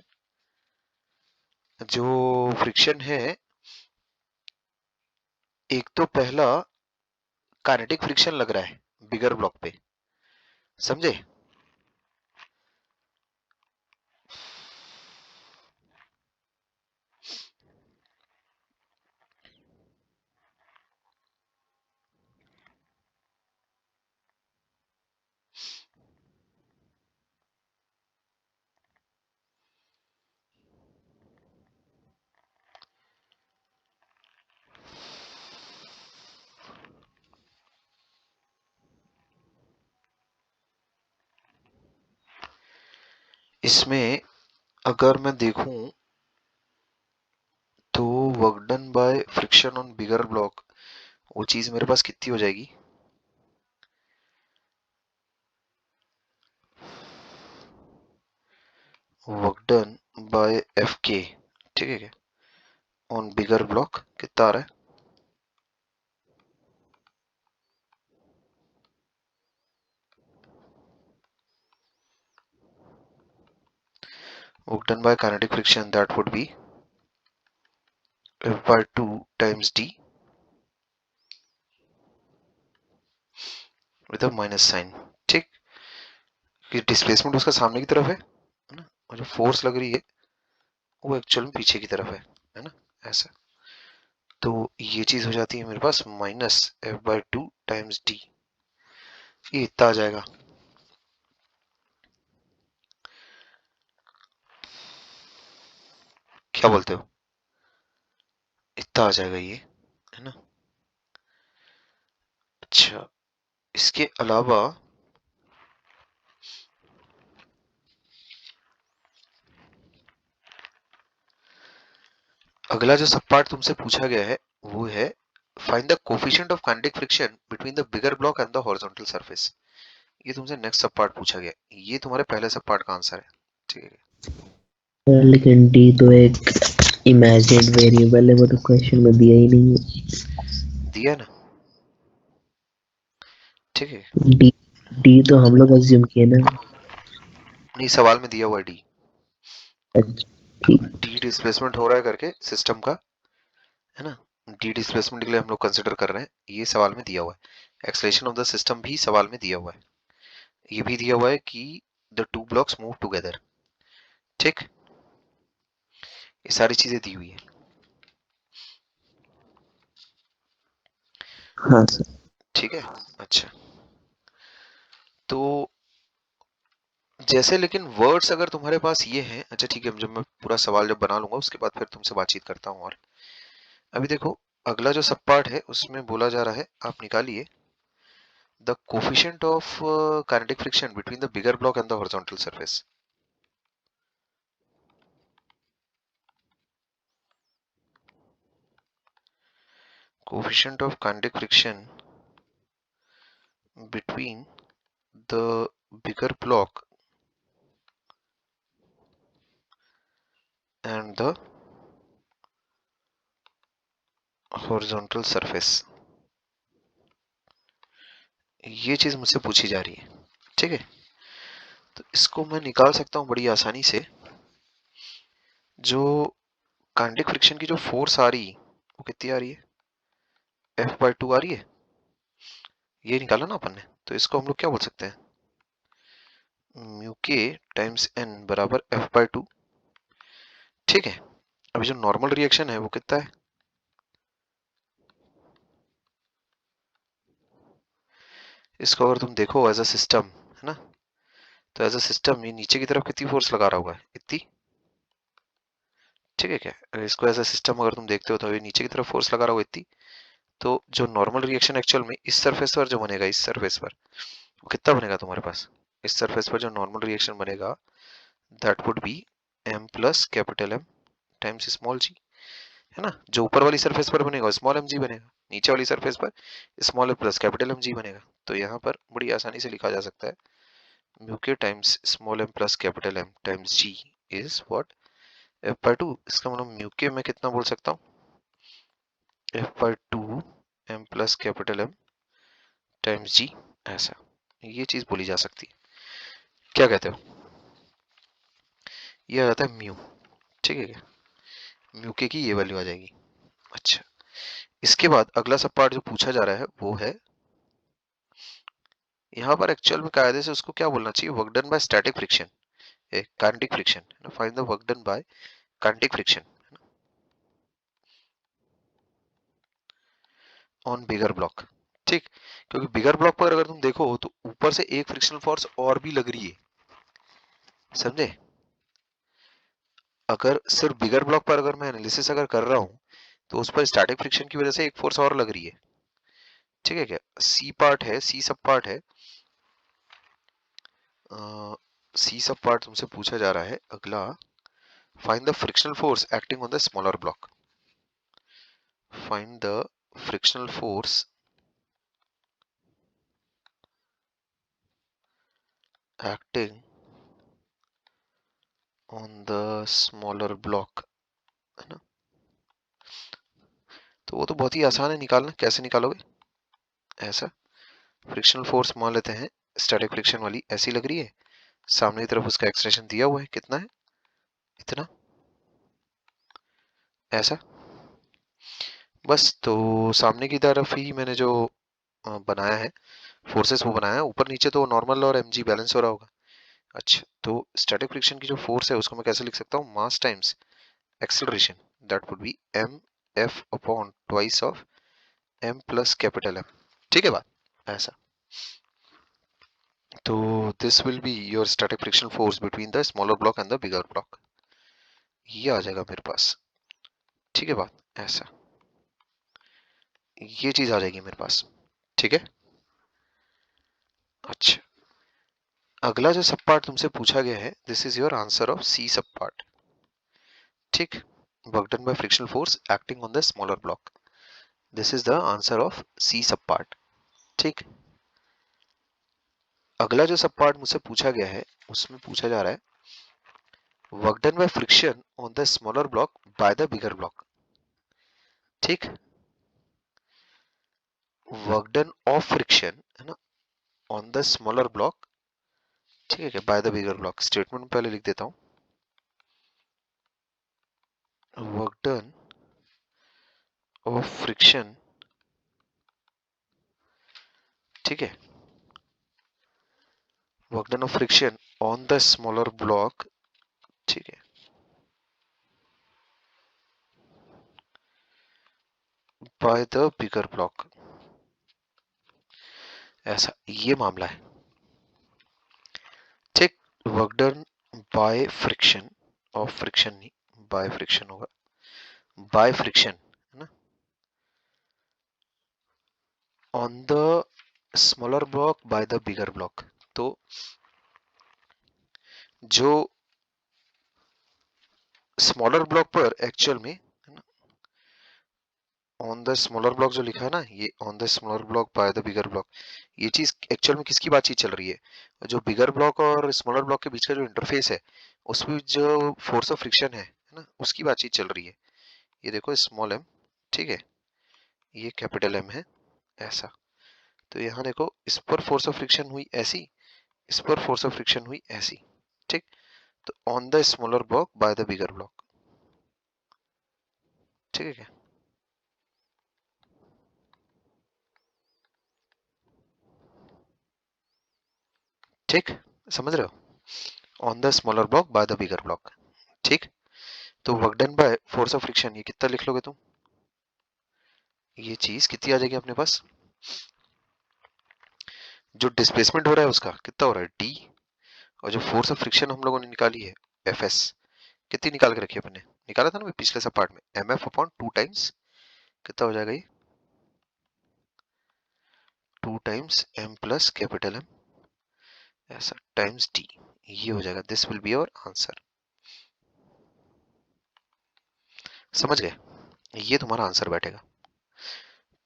जो फ्रिक्शन है, एक तो पहला काइनेटिक फ्रिक्शन लग रहा है बिगर ब्लॉक पे, समझे। इसमें अगर मैं देखूं तो work done by friction on bigger block, वो चीज मेरे पास कितनी हो जाएगी? वर्क डन बाय एफ के, ठीक है क्या, ऑन बिगर ब्लॉक कितना आ रहा है? Work done by kinetic friction, that would be F by 2 times D with a minus sign, ठीक। कि डिस्प्लेसमेंट उसका सामने की तरफ है ना, और जो फोर्स लग रही है वो एक्चुअल में पीछे की तरफ है ना, ऐसा। तो ये चीज हो जाती है मेरे पास minus F by 2 times D, ये इतना आ जाएगा। क्या बोलते हो? इतना आ जाएगा ये, है ना। अच्छा, इसके अलावा अगला जो सब पार्ट तुमसे पूछा गया है वो है find the coefficient of kinetic friction between the bigger block and the horizontal surface. ये तुमसे नेक्स्ट सब पार्ट पूछा गया, ये तुम्हारे पहले सब पार्ट का आंसर है, ठीक है। लेकिन डी तो एक इमेजिन वेरिएबल है, वो तो क्वेश्चन में दिया ही नहीं है। दिया है ना, ठीक है। डी डी तो हम लोग अज्यूम किए ना। नहीं, सवाल में दिया हुआ है डी। अच्छा, ठीक। डी डिस्प्लेसमेंट हो रहा है करके सिस्टम का, है ना। डी डिस्प्लेसमेंट के लिए हम लोग कंसिडर कर रहे हैं, ये सवाल में दिया हुआ है। एक्सलेशन ऑफ द सिस्टम भी सवाल में दिया हुआ है। ये भी दिया हुआ है कि the two blocks move together, ठीक। ये सारी चीजें दी हुई है, हाँ सर। ठीक है। अच्छा, तो जैसे लेकिन वर्ड्स अगर तुम्हारे पास ये हैं, अच्छा ठीक है, जब मैं पूरा सवाल जब बना लूंगा उसके बाद फिर तुमसे बातचीत करता हूँ। और अभी देखो, अगला जो सब पार्ट है उसमें बोला जा रहा है, आप निकालिए the coefficient of kinetic friction between the bigger block and the horizontal surface. Coefficient of kinetic friction between the bigger block and the horizontal surface, ये चीज मुझसे पूछी जा रही है, ठीक है। तो इसको मैं निकाल सकता हूं बड़ी आसानी से। जो काइनेटिक फ्रिक्शन की जो फोर्स आ रही वो कितनी आ रही है? एफ बाय 2 आ रही है, ये निकाला ना अपन ने। तो इसको हम लोग क्या बोल सकते हैं? म्यू के टाइम्स एन बराबर एफ बाय 2, ठीक है। अभी जो नॉर्मल रिएक्शन है वो कितना है? इसको अगर तुम देखो एज अ सिस्टम, है ना, तो एज अ सिस्टम ये नीचे की तरफ कितनी फोर्स लगा रहा होगा? इतनी, ठीक है क्या। अगर इसको एज अ सिस्टम अगर तुम देखते हो तो ये नीचे की तरफ फोर्स लगा रहा होगा इतनी। तो जो नॉर्मल रिएक्शन एक्चुअल में इस सरफेस पर जो बनेगा, इस सरफेस पर वो कितना बनेगा तुम्हारे पास? इस सरफेस पर जो नॉर्मल रिएक्शन बनेगा that would be M plus capital M times small G, है ना। जो ऊपर वाली सरफेस पर बनेगा स्मॉल एम जी बनेगा, नीचे वाली सरफेस पर small M plus capital M G बनेगा। तो यहाँ पर बड़ी आसानी से लिखा जा सकता है म्यू के times small M plus capital M times G is what? F by 2। इसका मतलब म्यू के मैं कितना बोल सकता हूँ? F by 2 M plus capital M times G, ऐसा ये चीज बोली जा सकती है। क्या कहते हो? ये आ जाता है म्यू, ठीक है क्या। म्यू के की ये वैल्यू आ जाएगी। अच्छा, इसके बाद अगला सब पार्ट जो पूछा जा रहा है वो है, यहाँ पर एक्चुअल में कायदे से उसको क्या बोलना चाहिए? Work done by static friction, kinetic friction. Find the work done by kinetic friction on bigger block, ठीक। क्योंकि बिगर ब्लॉक पर अगर तुम देखो तो ऊपर से एक फ्रिक्शनल फोर्स और भी लग रही है, समझे। अगर सिर्फ बिगर ब्लॉक पर अगर मैं एनालिसिस अगर कर रहा हूँ तो उस पर स्टैटिक फ्रिक्शन की वजह से एक फोर्स और लग रही है, ठीक है क्या। सी पार्ट है, सी सब पार्ट है सी सब पार्ट तुमसे पूछा जा रहा है अगला, find the frictional force acting on the smaller block. Find the frictional force acting on the smaller block, है ना। तो वो तो बहुत ही आसान है निकालना, कैसे निकालोगे? ऐसा फ्रिक्शनल फोर्स मान लेते हैं, स्टैटिक फ्रिक्शन वाली ऐसी लग रही है, सामने की तरफ उसका एक्सटेंशन दिया हुआ है, कितना है? इतना, ऐसा। बस तो सामने की तरफ ही मैंने जो बनाया है फोर्सेस वो बनाया है, ऊपर नीचे तो नॉर्मल और mg बैलेंस हो रहा होगा। अच्छा, तो स्टैटिक फ्रिक्शन की जो फोर्स है उसको मैं कैसे लिख सकता हूँ? Mass times acceleration, that would be M F upon twice of M plus capital M. ठीक है बात, ऐसा। तो this will be your static friction force between the smaller block and the bigger block, ये आ जाएगा मेरे पास। ठीक है बात, ऐसा, ये चीज आ जाएगी मेरे पास। ठीक है। अच्छा, अगला जो सब पार्ट तुमसे पूछा गया है, this is your answer of C sub part. ठीक, work done by frictional force acting on the smaller block, this is the answer of C sub part. ठीक, अगला जो सब पार्ट मुझसे पूछा गया है उसमें पूछा जा रहा है work done by friction on the smaller block by the bigger block. ठीक, वर्क डन ऑफ फ्रिक्शन, है ना, ऑन द स्मॉलर ब्लॉक, ठीक है, by the bigger block. Statement में पहले लिख देता हूँ, वर्क डन ऑफ फ्रिक्शन, ठीक है, work done of friction on the smaller block, ठीक है, बाय द बिगर ब्लॉक, ऐसा ये मामला है। ठीक, work done by friction, of friction नहीं, बाय फ्रिक्शन होगा, बाय फ्रिक्शन, है ना, on the smaller block by the bigger block. तो जो स्मॉलर ब्लॉक पर एक्चुअल में, है ना, ऑन द स्मॉलर ब्लॉक जो लिखा है ना, ये on the smaller block by the bigger block, ये चीज एक्चुअल में किसकी बातचीत चल रही है? जो बिगर ब्लॉक और स्मॉलर ब्लॉक के बीच का जो इंटरफेस है, उसमें जो फोर्स ऑफ फ्रिक्शन है ना, उसकी बातचीत चल रही है। ये देखो स्मॉल एम, ठीक है, ये कैपिटल एम है, ऐसा। तो यहाँ देखो, इस पर फोर्स ऑफ फ्रिक्शन हुई ऐसी, इस पर फोर्स ऑफ फ्रिक्शन हुई ऐसी। ठीक, तो on the smaller block by the bigger block, ठीक है। ठीक, समझ रहे हो? On the smaller block by the bigger block. ठीक, तो work done by force of friction, ये कितना लिख लोगे तुम? ये चीज कितनी आ जाएगी अपने पास? जो डिस्प्लेसमेंट हो रहा है उसका कितना हो रहा है? डी, और जो फोर्स ऑफ फ्रिक्शन हम लोगों ने निकाली है, एफ एस, कितनी निकाल के रखी है अपने? निकाला था ना पिछले सब पार्ट में, M F upon two times, कितना हो जाएगा ये? Two times M plus capital M, ऐसा, टाइम्स डी, ये हो जाएगा। This will be your answer. समझ गए? ये तुम्हारा आंसर बैठेगा।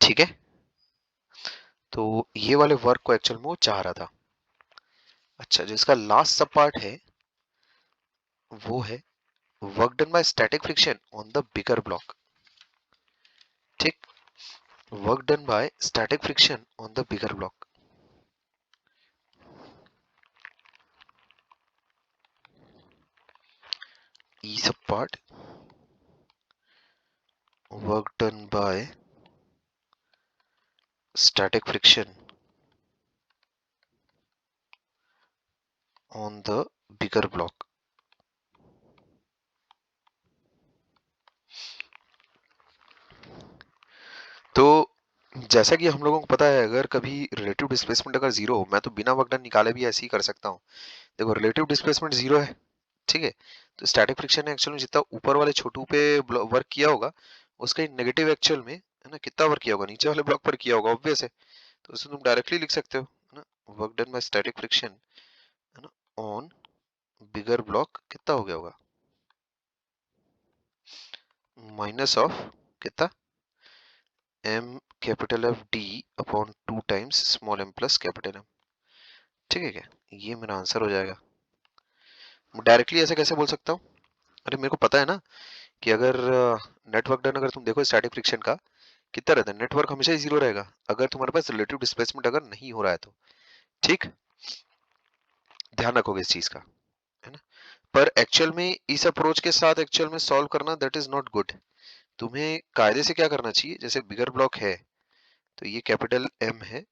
ठीक है, तो ये वाले वर्क को एक्चुअल में वो चाह रहा था। अच्छा, जो इसका लास्ट सब पार्ट है वो है work done by static friction on the bigger block. ठीक, work done by static friction on the bigger block, E sub part, work done by static friction on the bigger block. तो जैसा कि हम लोगों को पता है, अगर कभी रिलेटिव डिस्प्लेसमेंट अगर जीरो हो, मैं तो बिना वर्क डन निकाले भी ऐसे ही कर सकता हूँ। देखो, रिलेटिव डिस्प्लेसमेंट जीरो है, ठीक है, तो स्टैटिक फ्रिक्शन ने एक्चुअल में जितना ऊपर वाले छोटू पे वर्क किया होगा, उसका नेगेटिव एक्चुअल में, है ना, कितना वर्क किया होगा? नीचे वाले ब्लॉक पर किया होगा, ऑब्वियस है। तो उसको तुम डायरेक्टली लिख सकते हो, है ना, work done by static friction, है ना, ऑन बिगर ब्लॉक कितना हो गया होगा, माइनस ऑफ कितना m capital F d upon 2 times small m plus capital M। ठीक है क्या, ये मेरा आंसर हो जाएगा। डायरेक्टली ऐसे कैसे बोल सकता हूँ, अरे मेरे को पता है ना कि अगर नेटवर्क डन, अगर तुम देखो स्टैटिक फ्रिक्शन का कितना रहता है, नेटवर्क हमेशा ही जीरो रहेगा अगर तुम्हारे पास रिलेटिव डिस्प्लेसमेंट अगर नहीं हो रहा है तो। ठीक, ध्यान रखोगे इस चीज का, है ना। पर एक्चुअल में इस अप्रोच के साथ एक्चुअल में सॉल्व करना दैट इज नॉट गुड। तुम्हें कायदे से क्या करना चाहिए, जैसे बिगर ब्लॉक है तो ये कैपिटल M है,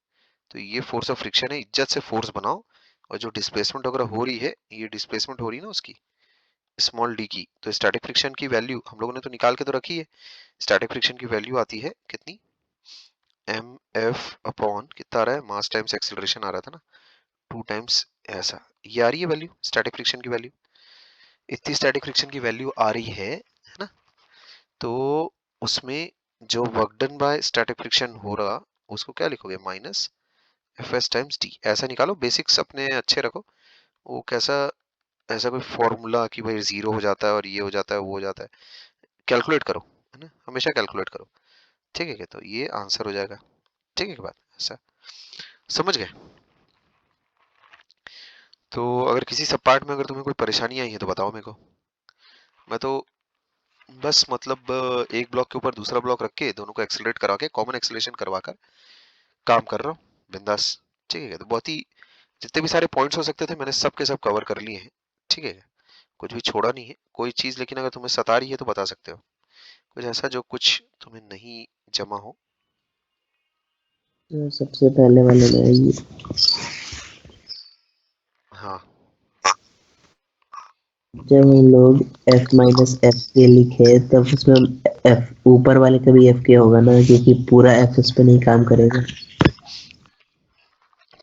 तो ये फोर्स ऑफ फ्रिक्शन है, इज्जत से फोर्स बनाओ, और जो डिस्प्लेसमेंट वगैरह हो रही है, ये डिस्प्लेसमेंट हो रही है ना उसकी स्मॉल डी की, तो स्टैटिक फ्रिक्शन की वैल्यू हम लोगों ने तो निकाल के तो रखी है। स्टैटिक फ्रिक्शन की वैल्यू आती है कितनी, एम एफ अपॉन कितना आ रहा है, मास टाइम्स एक्सीलरेशन आ रहा था ना, 2 टाइम्स ऐसा, ये आ रही है वैल्यू स्टैटिक फ्रिक्शन की वैल्यू, इतनी स्टैटिक फ्रिक्शन की वैल्यू आ रही है ना। तो उसमें जो work done by static friction हो रहा, उसको क्या लिखोगे, minus F S times D, ऐसा निकालो, बेसिक्स अपने अच्छे रखो। वो कैसा, ऐसा कोई फॉर्मूला कि भाई जीरो हो जाता है और ये हो जाता है वो हो जाता है, कैलकुलेट करो, है ना, हमेशा कैलकुलेट करो। ठीक है क्या, तो ये आंसर हो जाएगा। ठीक है क्या बात, ऐसा समझ गए। तो अगर किसी सब पार्ट में अगर तुम्हें कोई परेशानी आई है तो बताओ मेरे को। मैं तो बस मतलब एक ब्लॉक के ऊपर दूसरा ब्लॉक रख के दोनों को एक्सेलरेट करा के कॉमन एक्सेलरेशन करवा कर काम कर रहा हूँ बिंदास। ठीक है, तो बहुत ही जितने भी सारे पॉइंट्स हो सकते थे मैंने सब के सब कवर कर लिए हैं। ठीक है, कुछ भी छोड़ा नहीं है कोई चीज, लेकिन अगर तुम्हें सता रही है तो बता सकते हो कुछ ऐसा जो कुछ तुम्हें नहीं जमा हो। तो सबसे पहले वाले में ये हाँ, जब हम लोग f माइनस एफ के लिखे तब उसमें f ऊपर वाले का भी f के होगा ना, क्योंकि पूरा f उस पे नहीं काम करेगा।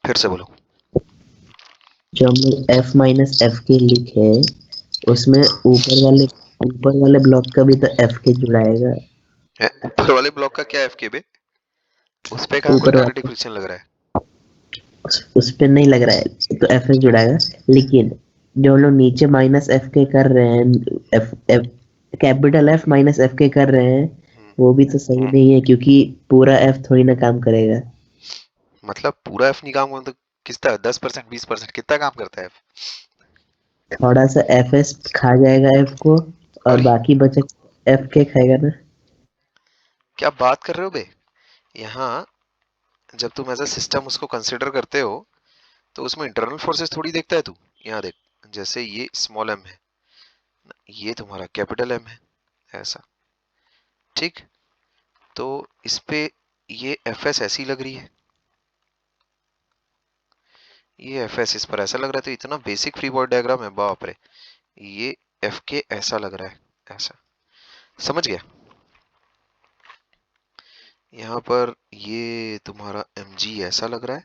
फिर से बोलो। जो हम लोग f माइनस एफ के लिखे उसमें हाँ, ऊपर वाले ब्लॉक का भी तो f के जुड़ाएगा। ऊपर वाले ब्लॉक का क्या एफ के बे, उस पे कहाँ कोई ऊपर काइनेटिक वाले फ्रिक्शन लग रहा है। उस पे नहीं लग रहा है तो f जुड़ाएगा, लेकिन जो हम लोग नीचे माइनस एफ के कर रहे हैं, F F capital F minus F के कर रहे हैं, हम्म, वो भी तो सही नहीं है क्योंकि पूरा f थोड़ी ना काम करेगा। मतलब पूरा एफ नहीं काम करता, कितना 10% 20% कितना काम करता है एफ। थोड़ा सा fs खा जाएगा f को, और अरे बाकी बचे f के खाएगा ना। क्या बात कर रहे हो बे, यहाँ जब तुम एज अ सिस्टम उसको कंसिडर करते हो तो उसमें इंटरनल फोर्सेस थोड़ी देखता है तू। यहाँ देख, जैसे ये स्मॉल m है, ये तुम्हारा कैपिटल M है, ऐसा। ठीक, तो इस पे ये fs ऐसी लग रही है, ये fs इस पर ऐसा लग रहा है, तो इतना बेसिक फ्री बॉडी डायग्राम है, बाप रे। ये fk ऐसा लग रहा है, ऐसा, समझ गया। यहाँ पर ये तुम्हारा mg ऐसा लग रहा है,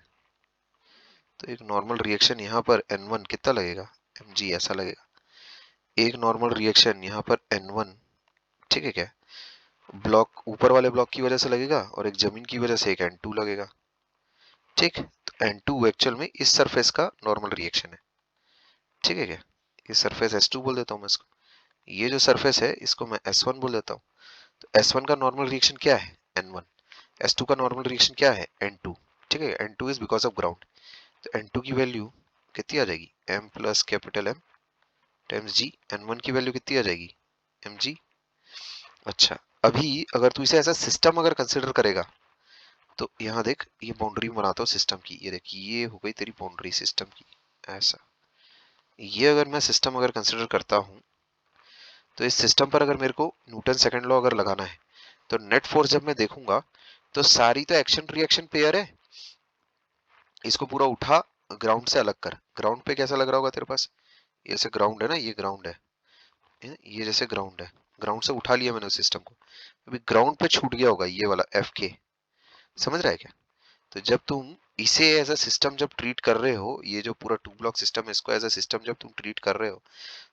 तो एक नॉर्मल रिएक्शन यहाँ पर n1 कितना लगेगा, mg ऐसा लगेगा। एक नॉर्मल रिएक्शन यहाँ पर n1, ठीक है क्या, ब्लॉक ऊपर वाले ब्लॉक की वजह से लगेगा, और एक जमीन की वजह से एक n2 लगेगा। ठीक, तो n2 एक्चुअल में इस सरफेस का नॉर्मल रिएक्शन है। ठीक है क्या, ये सरफेस S2 बोल देता हूँ मैं इसको, ये जो सरफेस है इसको मैं S1 बोल देता हूँ। तो S1 का नॉर्मल रिएक्शन क्या है, N1। S2 का नॉर्मल रिएक्शन क्या है, N2। ठीक है, N2 is because of ground, तो N2 की वैल्यू कितनी आ जाएगी, M plus capital M times G। N1 की वैल्यू कितनी आ जाएगी, mg। अच्छा, अभी अगर तू इसे ऐसा सिस्टम अगर कंसिडर करेगा तो यहाँ देख, ये बाउंड्री बनाता हूँ सिस्टम की, ये देख ये हो गई तेरी बाउंड्री सिस्टम की, ऐसा। ये अगर मैं सिस्टम अगर कंसिडर करता हूँ तो इस सिस्टम पर अगर मेरे को न्यूटन सेकंड लॉ अगर लगाना है, तो नेट फोर्स जब मैं देखूंगा तो सारी तो एक्शन रिएक्शन पेयर है। इसको पूरा उठा, ग्राउंड से अलग कर, ग्राउंड पे कैसा लग रहा होगा तेरे पास, ये जैसे ग्राउंड है ना, ये ग्राउंड ये जैसे ग्राउंड है, ग्राउंड से उठा लिया मैंने उस सिस्टम को, अभी ग्राउंड पे छूट गया होगा ये वाला एफ के, समझ रहा है क्या। तो जब तुम इसे एज अ सिस्टम जब ट्रीट कर रहे हो, ये जो पूरा टू ब्लॉक सिस्टम है इसको एज अ सिस्टम जब तुम ट्रीट कर रहे हो,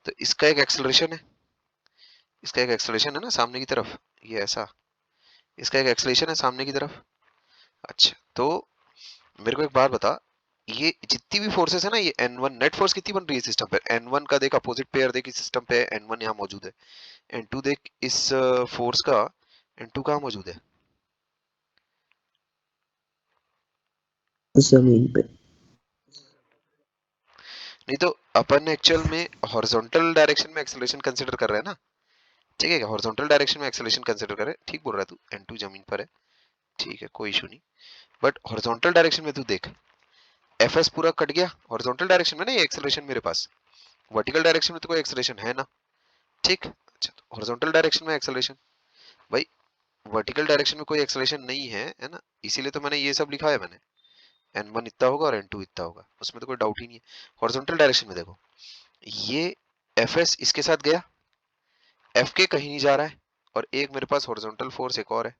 तो इसका एक एक्सेलरेशन है, इसका एक एक्सेलरेशन है ना सामने की तरफ, ये ऐसा, इसका एक एक्सेलरेशन है सामने की तरफ। अच्छा, तो मेरे को एक बात बता, ये जितनी भी फोर्सेस है ना, ये N1 नेट फोर्स कितनी बन रही है सिस्टम पे, N1 का देख अपोजिट पेयर देख, इस सिस्टम पे N1 यहाँ मौजूद है, N2 देख इस फोर्स का N2 कहाँ मौजूद है, जमीन पे। नहीं तो अपन एक्चुअल में हॉरिजॉन्टल डायरेक्शन में एक्सेलरेशन कंसीडर कर रहे हैं ना, ठीक है, हॉरिजॉन्टल डायरेक्शन में एक्सेलरेशन कंसीडर कर रहे हैं, ठीक बोल रहा है तू, N2 जमीन पर है, ठीक है कोई इशू नहीं, बट हॉरिजॉन्टल डायरेक्शन में तू देख, एफ एस पूरा कट गया हॉरिजॉन्टल डायरेक्शन में ना, ये एक्सेलरेशन मेरे पास, वर्टिकल डायरेक्शन में तो कोई एक्सेलरेशन है ना, ठीक, अच्छा तो हॉरिजॉन्टल डायरेक्शन में एक्सेलरेशन, भाई वर्टिकल डायरेक्शन में कोई एक्सेलरेशन नहीं है, है ना, इसीलिए तो मैंने ये सब लिखा है, मैंने N1 इतना होगा और N2 इतना होगा, उसमें तो कोई डाउट ही नहीं है। हॉरिजॉन्टल डायरेक्शन में देखो, ये एफ एस इसके साथ गया, एफ के कहीं नहीं जा रहा है, और एक मेरे पास हॉरिजॉन्टल फोर्स एक और है,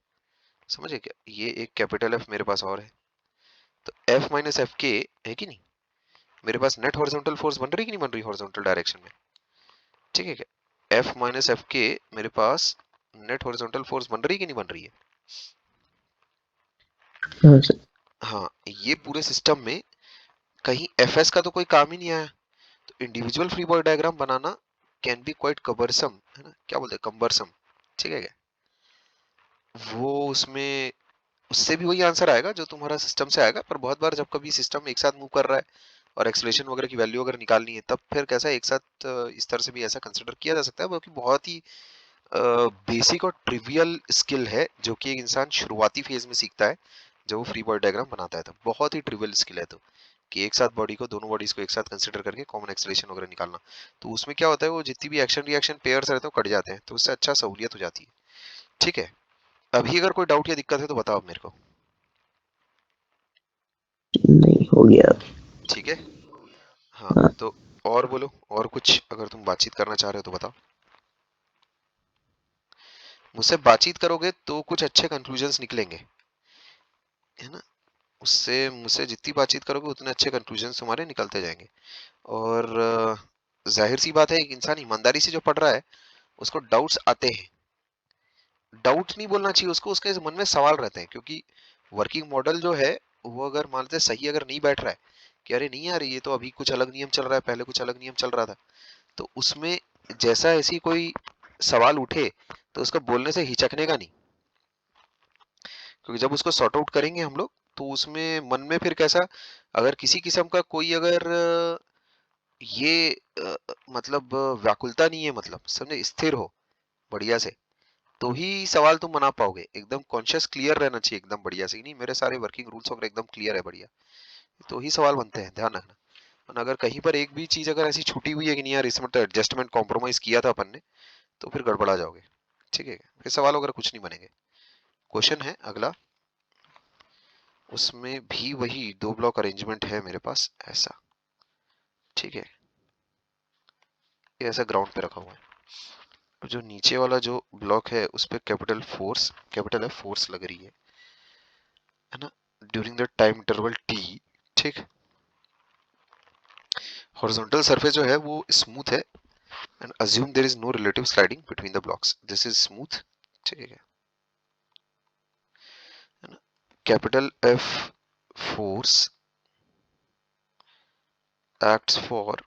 समझे क्या, ये एक कैपिटल एफ मेरे पास और है, तो एफ माइनस एफ के है कि नहीं, मेरे पास नेट हॉरिजॉन्टल फोर्स बन रही कि नहीं बन रही हॉरिजॉन्टल डायरेक्शन में, ठीक है क्या, एफ माइनस एफ के मेरे पास नेट हॉरिजॉन्टल फोर्स बन रही कि नहीं बन रही है, हाँ सर। हाँ, ये पूरे सिस्टम में कहीं एफ एस का तो कोई काम ही नहीं आया, तो इंडिविजुअल फ्री बॉडी डायग्राम बनाना कैन बी क्वाइट कबरसम, है ना, क्या बोलते हैं कम्बरसम, ठीक है क्या, वो उसमें उससे भी वही आंसर आएगा जो तुम्हारा सिस्टम से आएगा, पर बहुत बार जब कभी सिस्टम एक साथ मूव कर रहा है और एक्सलेशन वगैरह की वैल्यू अगर निकालनी है, तब फिर कैसा एक साथ इस तरह से भी ऐसा कंसिडर किया जा सकता है, क्योंकि बहुत ही बेसिक और ट्रिवियल स्किल है जो कि एक इंसान शुरुआती फेज में सीखता है जब वो फ्री बॉडी डायग्राम बनाता है, तो बहुत ही ट्रिवियल स्किल है, तो कि एक साथ बॉडी को, दोनों बॉडीज को एक साथ कंसिडर करके कॉमन एक्सलेशन वगैरह निकालना, तो उसमें क्या होता है, वो जितनी भी एक्शन रिएक्शन पेयर्स रहते हैं वो कट जाते हैं, तो उससे अच्छा सहूलियत हो जाती है, ठीक है। अभी अगर कोई डाउट या दिक्कत है तो बताओ मेरे को, नहीं हो गया। ठीक है, हाँ हाँ। तो और बोलो, और कुछ अगर तुम बातचीत करना चाह रहे हो तो बताओ, मुझसे बातचीत करोगे तो कुछ अच्छे कंक्लूजन्स निकलेंगे, है ना, उससे मुझसे जितनी बातचीत करोगे उतने अच्छे कंक्लूजन्स तुम्हारे निकलते जाएंगे, और जाहिर सी बात है, एक इंसान ईमानदारी से जो पढ़ रहा है उसको डाउट्स आते हैं, डाउट नहीं बोलना चाहिए उसको, उसके मन में सवाल रहते हैं, क्योंकि वर्किंग मॉडल जो है वो अगर मान लेते सही अगर नहीं बैठ रहा है कि अरे नहीं यार ये तो अभी कुछ अलग नियम चल रहा है, पहले कुछ अलग नियम चल रहा था, तो उसमें जैसा ऐसी कोई सवाल उठे तो उसको बोलने से हिचकने का नहीं, क्योंकि जब उसको सॉर्ट आउट करेंगे हम लोग तो उसमें मन में फिर कैसा, अगर किसी किस्म का कोई अगर ये मतलब व्याकुलता नहीं है, मतलब समझे, स्थिर हो बढ़िया से, तो ही सवाल तुम बना पाओगे, एकदम कॉन्शियस क्लियर रहना चाहिए एकदम बढ़िया से, नहीं मेरे सारे वर्किंग रूल्स वगैरह एकदम क्लियर है बढ़िया, तो ही सवाल बनते हैं, ध्यान रखना। और अगर कहीं पर एक भी चीज अगर ऐसी छूटी हुई है कि नहीं यार इसमें तो एडजस्टमेंट कॉम्प्रोमाइज किया था अपन ने, तो फिर गड़बड़ा जाओगे, ठीक है, फिर सवाल वगैरह कुछ नहीं बनेंगे। क्वेश्चन है अगला, उसमें भी वही दो ब्लॉक अरेंजमेंट है मेरे पास ऐसा, ठीक है, ये ऐसा ग्राउंड पे रखा हुआ है, जो नीचे वाला जो ब्लॉक है उस पे कैपिटल फोर्स, कैपिटल है फोर्स लग रही है ना, during the time interval T, ठीक, हॉरिजॉन्टल सरफेस जो है वो स्मूथ है, and assume there is no relative sliding between the blocks, this is smooth, ठीक है ना, capital F force acts for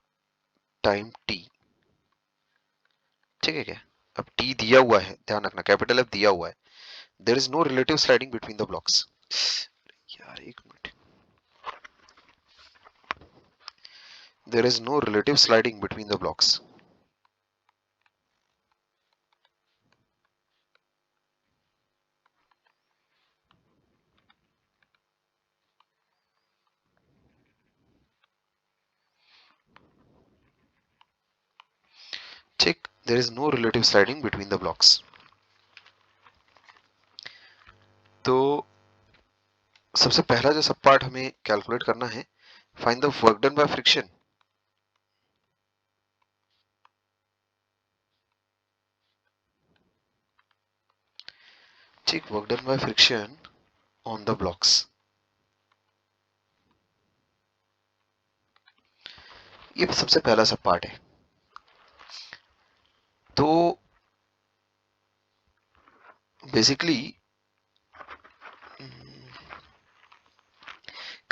time T, ठीक है क्या, अब टी दिया हुआ है, ध्यान रखना कैपिटल एफ दिया हुआ है, there is no relative sliding between the blocks, यार एक मिनट, there is no relative sliding between the blocks, ठीक, there is no relative sliding between the blocks, तो सबसे पहला जो सब पार्ट हमें कैलकुलेट करना है, find the work done by friction, ठीक, work done by friction on the blocks, ये सबसे पहला सब पार्ट है, तो बेसिकली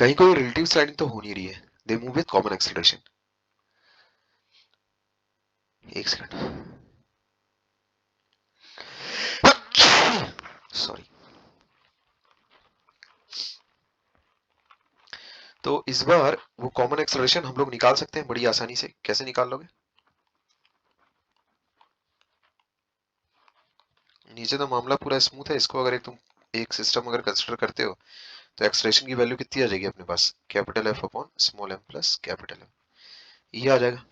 कहीं कोई रिलेटिव स्लाइडिंग तो हो नहीं रही है, they move with common acceleration. एक सेकंड, सॉरी। तो इस बार वो कॉमन एक्सेलरेशन हम लोग निकाल सकते हैं बड़ी आसानी से। कैसे निकाल लोगे? नीचे तो मामला पूरा स्मूथ है, इसको अगर तुम एक सिस्टम अगर कंसिडर करते हो तो एक्सलेशन की वैल्यू कितनी आ जाएगी अपने पास? Capital F upon small M plus capital M, ये आ जाएगा।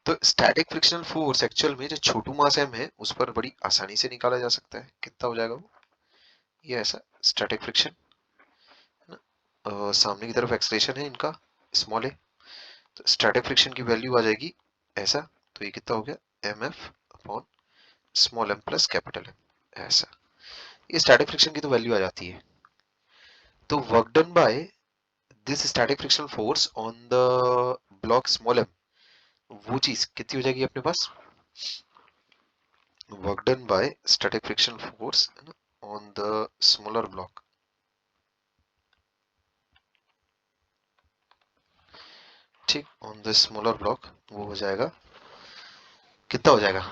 तो स्टैटिक फ्रिक्शनल फोर्स एक्चुअल में जो छोटू मास एम है उस पर बड़ी आसानी से निकाला जा सकता है। कितना हो जाएगा वो? ये ऐसा स्टैटिक फ्रिक्शन है ना, सामने की तरफ एक्सलेशन है इनका स्मॉल ए, तो स्टैटिक फ्रिक्शन की वैल्यू आ जाएगी ऐसा। तो ये कितना हो गया? M F upon small M plus capital M, ऐसा। ये स्टैटिक फ्रिक्शन की तो वैल्यू आ जाती है। तो work done by this static frictional force on the block small M, वो चीज कितनी हो जाएगी अपने पास? Work done by static frictional force on the smaller block, ठीक, ऑन द स्मॉलर ब्लॉक, वो हो जाएगा कितना हो जाएगा?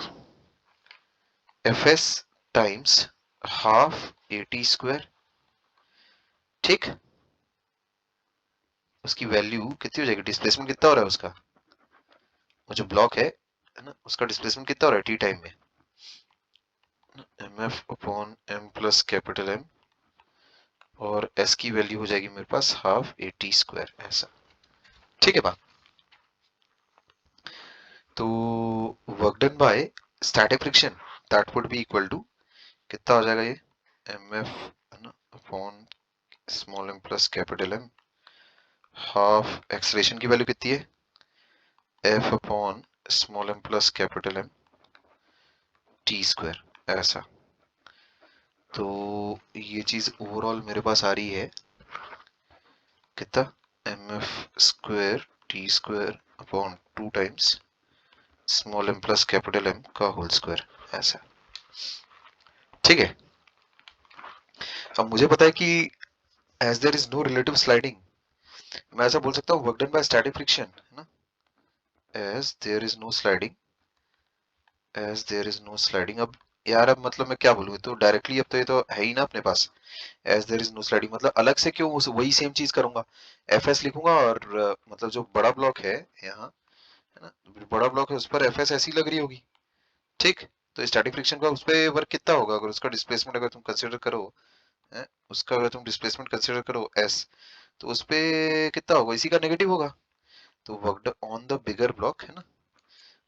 F S times half A T square, ठीक। उसकी वैल्यू कितनी हो जाएगी? डिस्प्लेसमेंट कितना हो रहा है उसका? वो जो ब्लॉक है ना, उसका डिस्प्लेसमेंट कितना हो रहा है टी टाइम में? M F upon M plus capital M, और एस की वैल्यू हो जाएगी मेरे पास हाफ ए टी स्क्वायर, ऐसा। ठीक है बात। तो work done by static friction that would be equal to कितना हो जाएगा ये? एम एफ है ना upon small M plus capital M, half acceleration की वैल्यू कितनी है? F upon small M plus capital M T square, ऐसा। तो ये चीज ओवरऑल मेरे पास आ रही है कितना? M F square T square upon 2 times small M plus capital M का होल स्क्वायर, ऐसा। ठीक है। अब मुझे पता है कि as there is no relative sliding, मैं ऐसा बोल सकता हूँ work done by static friction है ना, as there is no sliding, as there is no sliding. अब यार अब मतलब मैं क्या बोलूँ, तो डायरेक्टली अब तो ये तो है ही ना अपने पास। As there is no sliding मतलब अलग से क्यों उस वही सेम चीज करूंगा, एफ एस लिखूंगा और मतलब जो बड़ा ब्लॉक है यहाँ है ना, बड़ा ब्लॉक है उस पर एफ एस ऐसी लग रही होगी, ठीक। तो स्टैटिक फ्रिक्शन का उस पर वर्क कितना होगा अगर उसका डिस्प्लेसमेंट अगर तुम कंसिडर करो है, उसका अगर तुम डिस्प्लेसमेंट कंसिडर करो एस, तो उस पे कितना होगा? इसी का नेगेटिव होगा। तो work on the bigger block है ना,